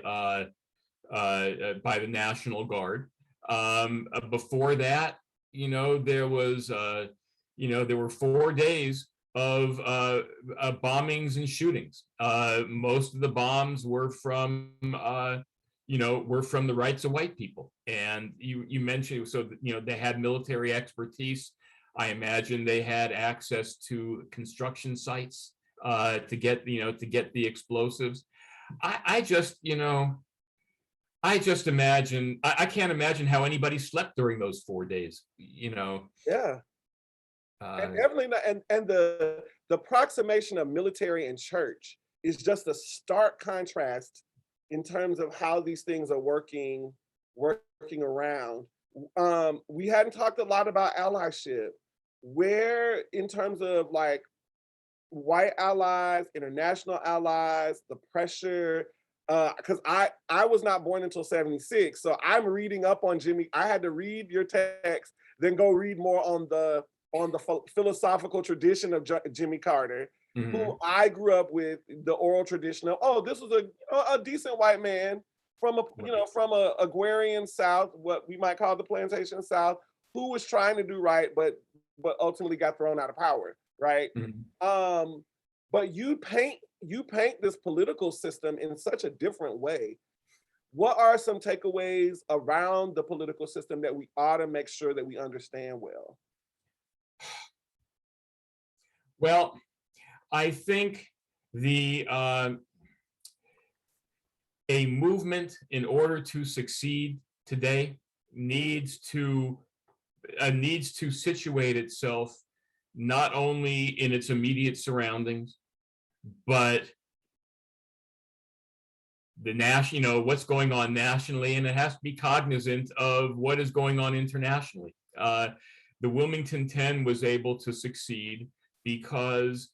the National Guard. Before that, there were 4 days of bombings and shootings. Most of the bombs were from the rights of white people. And you mentioned, so they had military expertise. I imagine they had access to construction sites to get the explosives. I just imagine, I can't imagine how anybody slept during those 4 days, Yeah. And Evelyn, and the approximation of military and church is just a stark contrast in terms of how these things are working around. We hadn't talked a lot about allyship. Where, in terms of white allies, international allies, the pressure, because I was not born until 76, so I'm reading up on Jimmy. I had to read your text, then go read more on the philosophical tradition of Jimmy Carter, who I grew up with, the oral tradition of, this was a decent white man from a agrarian South, what we might call the plantation South, who was trying to do right, but ultimately got thrown out of power, right? But you paint this political system in such a different way. What are some takeaways around the political system that we ought to make sure that we understand well? Well, I think a movement, in order to succeed today, needs to situate itself not only in its immediate surroundings, but what's going on nationally, and it has to be cognizant of what is going on internationally. The Wilmington Ten was able to succeed because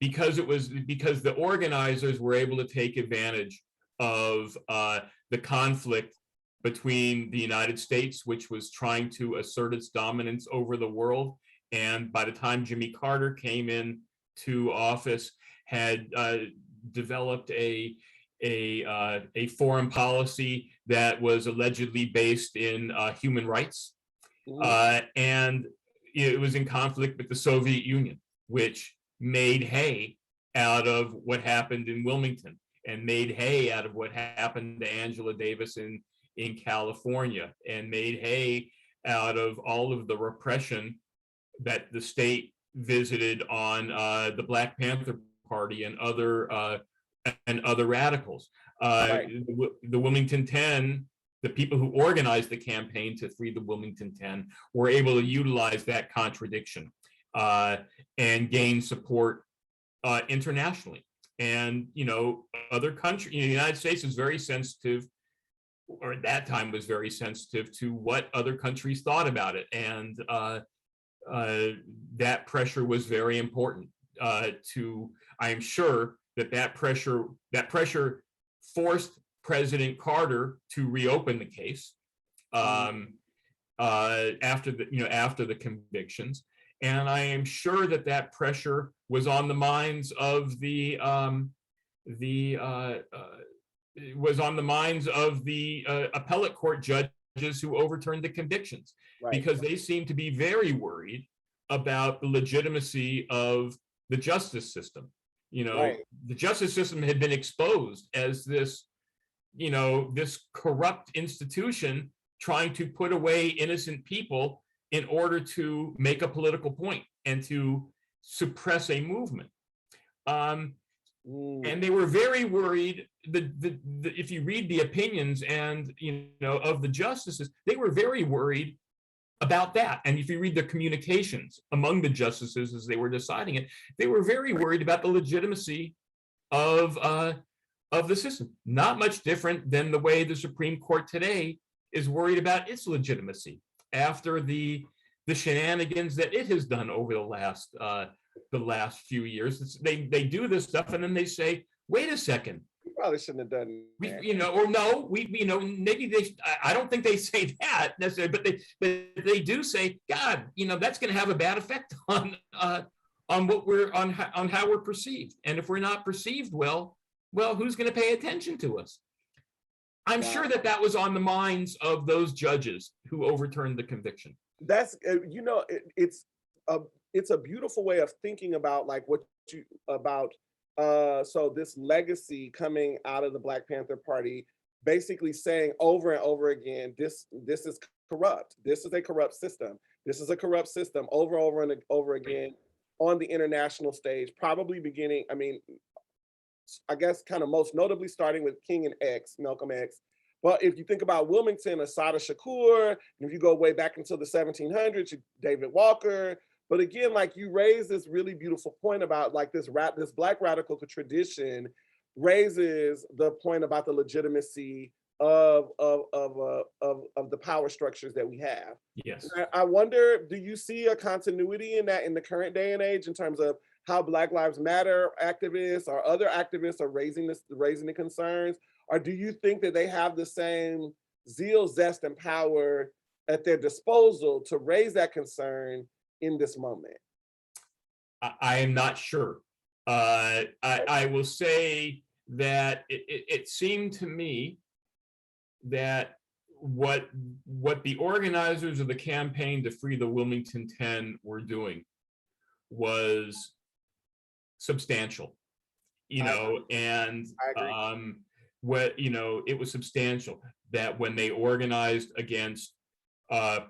because the organizers were able to take advantage of the conflict between the United States, which was trying to assert its dominance over the world, and by the time Jimmy Carter came in to office, had developed a foreign policy that was allegedly based in human rights, and it was in conflict with the Soviet Union, which made hay out of what happened in Wilmington, and made hay out of what happened to Angela Davis in California, and made hay out of all of the repression that the state visited on the Black Panther Party and other radicals. Right. The Wilmington Ten, the people who organized the campaign to free the Wilmington Ten, were able to utilize that contradiction and gain support internationally. And other countries, the United States is very sensitive, or at that time was very sensitive to what other countries thought about it, and that pressure was very important. I am sure that pressure forced President Carter to reopen the case after the convictions, and I am sure that pressure was on the minds of the appellate court judges who overturned the convictions, Right. because they seemed to be very worried about the legitimacy of the justice system. Right. The justice system had been exposed as this corrupt institution trying to put away innocent people in order to make a political point and to suppress a movement. And they were very worried. If you read the opinions and of the justices, they were very worried about that. And if you read the communications among the justices as they were deciding it, they were very worried about the legitimacy of the system. Not much different than the way the Supreme Court today is worried about its legitimacy after the shenanigans that it has done over the last few years. They do this stuff and then they say, wait a second, You probably shouldn't have done that. or no, maybe I don't think they say that necessarily, but they do say, God, that's going to have a bad effect on how we're perceived. And if we're not perceived well, who's going to pay attention to us? I'm sure that was on the minds of those judges who overturned the conviction. That's it's a beautiful way of thinking about so this legacy coming out of the Black Panther Party, basically saying over and over again, this is corrupt. This is a corrupt system. This is a corrupt system over and over again on the international stage, probably beginning, I guess kind of most notably starting with King and Malcolm X. But if you think about Wilmington, Assata Shakur, and if you go way back into the 1700s, David Walker. But again, you raise this really beautiful point about this Black radical tradition raises the point about the legitimacy of the power structures that we have. Yes. I wonder, do you see a continuity in that in the current day and age in terms of how Black Lives Matter activists or other activists are raising the concerns? Or do you think that they have the same zeal, zest, and power at their disposal to raise that concern in this moment? I am not sure. I will say that it seemed to me that what the organizers of the campaign to free the Wilmington Ten were doing was substantial, and it was substantial that when they organized against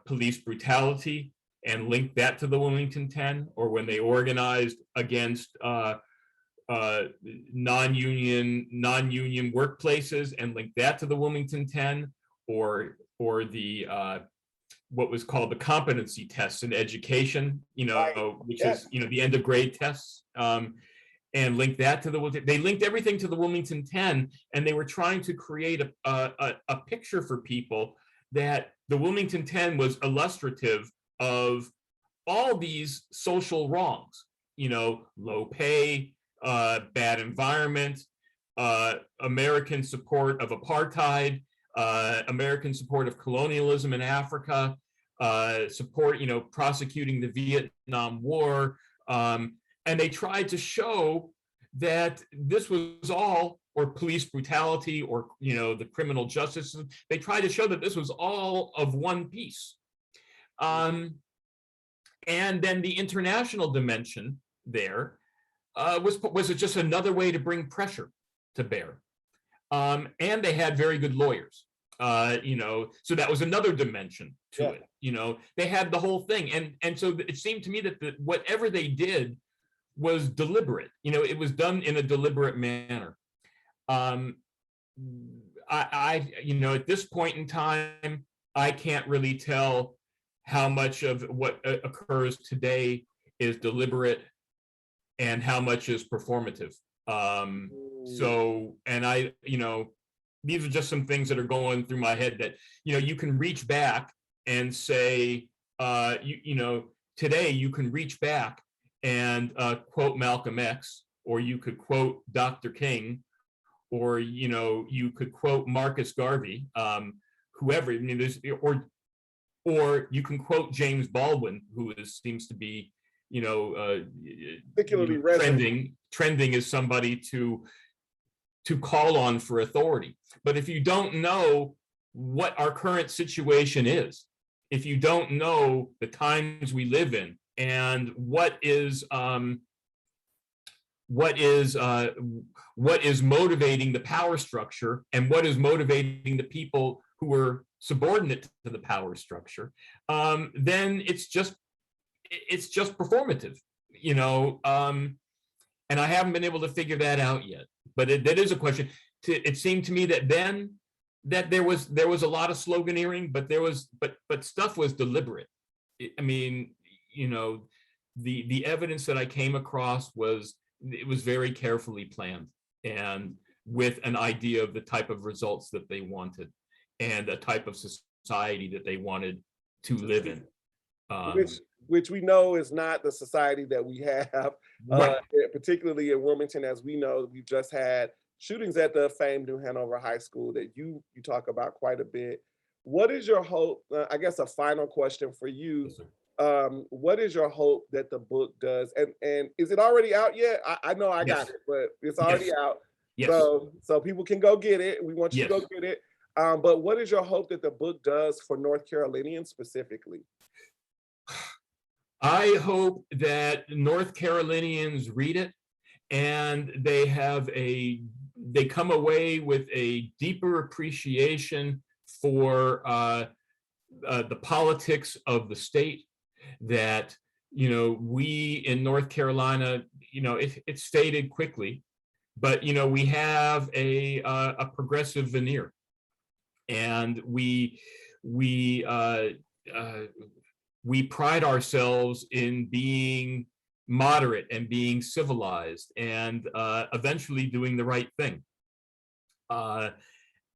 police brutality and linked that to the Wilmington Ten, or when they organized against non-union workplaces and linked that to the Wilmington Ten, or the what was called the competency tests in education, which is the end of grade tests. and linked that to they linked everything to the Wilmington 10, and they were trying to create a picture for people that the Wilmington 10 was illustrative of all these social wrongs, low pay, bad environment, American support of apartheid, American support of colonialism in Africa, support, prosecuting the Vietnam War. And they tried to show that this was all, or police brutality, or, the criminal justice system. They tried to show that this was all of one piece. And then the international dimension there was just another way to bring pressure to bear. And they had very good lawyers, so that was another dimension to it. They had the whole thing. And so it seemed to me that whatever they did was deliberate. It was done in a deliberate manner. At this point in time, I can't really tell how much of what occurs today is deliberate and how much is performative. These are just some things that are going through my head that, you can reach back and say, today you can reach back and quote Malcolm X, or you could quote Dr. King, or, you could quote Marcus Garvey, whoever, or you can quote James Baldwin, who seems to be, particularly trending as somebody to call on for authority. But if you don't know what our current situation is, if you don't know the times we live in, and what is motivating the power structure, and what is motivating the people who are subordinate to the power structure, then it's just performative, and I haven't been able to figure that out yet. But that is a question. It seemed to me that then that there was a lot of sloganeering, but stuff was deliberate. The evidence that I came across was very carefully planned, and with an idea of the type of results that they wanted, and a type of society that they wanted to live in. Which we know is not the society that we have, right. Particularly in Wilmington. As we know, we've just had shootings at the famed New Hanover High School that you talk about quite a bit. What is your hope? I guess a final question for you. Yes, what is your hope that the book does? And is it already out yet? I know I got it, but it's already out. Yes. So people can go get it. We want you to go get it. But what is your hope that the book does for North Carolinians specifically? I hope that North Carolinians read it and they come away with a deeper appreciation for the politics of the state, that, we in North Carolina, it's faded quickly, but, we have a progressive veneer, and we pride ourselves in being moderate and being civilized, and eventually doing the right thing.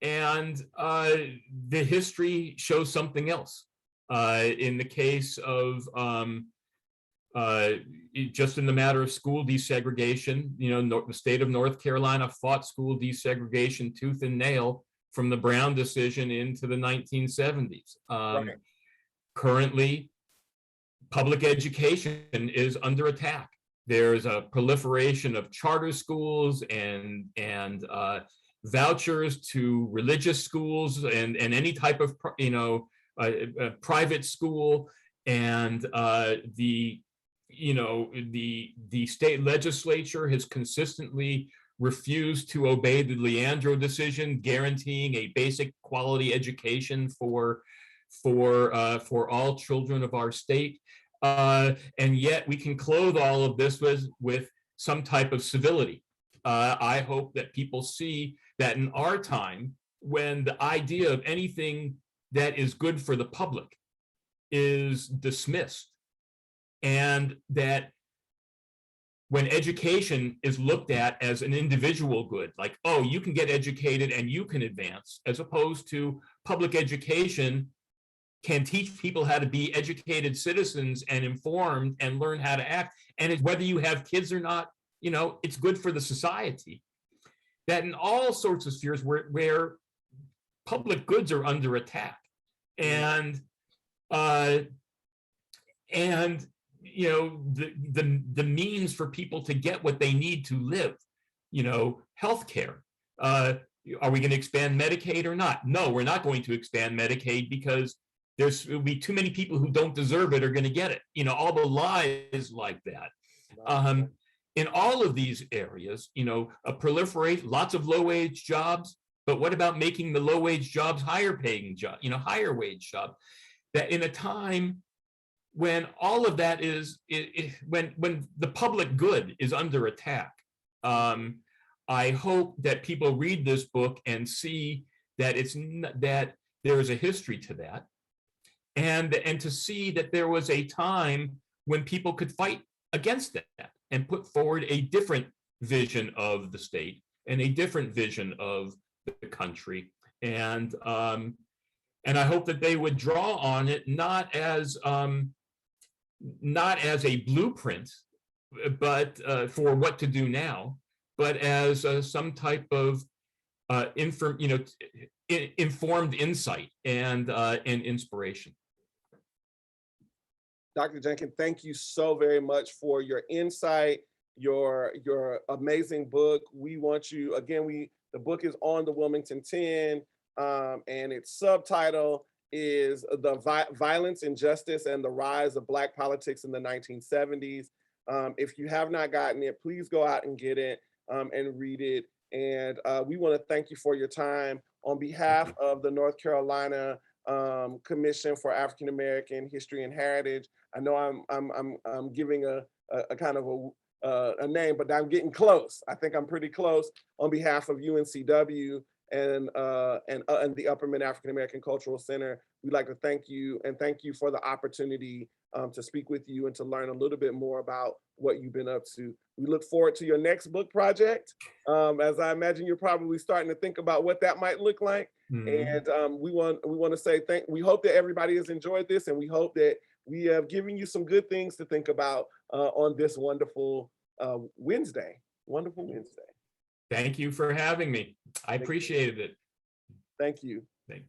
And the history shows something else. In the case of just in the matter of school desegregation, the state of North Carolina fought school desegregation tooth and nail from the Brown decision into the 1970s. Right. Currently, public education is under attack. There's a proliferation of charter schools and vouchers to religious schools and any type of private school, and the state legislature has consistently refused to obey the Leandro decision, guaranteeing a basic quality education for all children of our state. And yet we can clothe all of this with some type of civility. I hope that people see that in our time, when the idea of anything that is good for the public is dismissed, and that when education is looked at as an individual good, like, oh, you can get educated and you can advance, as opposed to public education can teach people how to be educated citizens and informed and learn how to act. And whether you have kids or not, you know, it's good for the society. That in all sorts of spheres where public goods are under attack, and you know, the means for people to get what they need to live, you know, healthcare. Are we going to expand Medicaid or not? No, we're not going to expand Medicaid because there'll be too many people who don't deserve it are going to get it. You know, all the lies like that. In all of these areas, you know, proliferate lots of low-wage jobs, but what about making the low-wage jobs higher-paying jobs, you know, higher-wage jobs? That in a time when all of that is, when the public good is under attack, I hope that people read this book and see that that there is a history to that, and to see that there was a time when people could fight against that and put forward a different vision of the state and a different vision of the country. And I hope that they would draw on it, not as a blueprint, but for what to do now, but as some type of informed insight and inspiration. Dr. Jenkins, thank you so very much for your insight, your amazing book. We want you, again, the book is on the Wilmington 10, and its subtitle is The Violence, Injustice, and the Rise of Black Politics in the 1970s. If you have not gotten it, please go out and get it and read it. And we want to thank you for your time. On behalf of the North Carolina Commission for African American History and Heritage, I know I'm giving a kind of a name, but I'm getting close. I think I'm pretty close. On behalf of UNCW and the Upper Mid African American Cultural Center, we'd like to thank you, and thank you for the opportunity to speak with you and to learn a little bit more about what you've been up to. We look forward to your next book project. As I imagine you're probably starting to think about what that might look like. And we want to say we hope that everybody has enjoyed this, and we hope that we have given you some good things to think about on this wonderful Wednesday. Wonderful Wednesday. Thank you for having me. I appreciated it. Thank you. Thank you.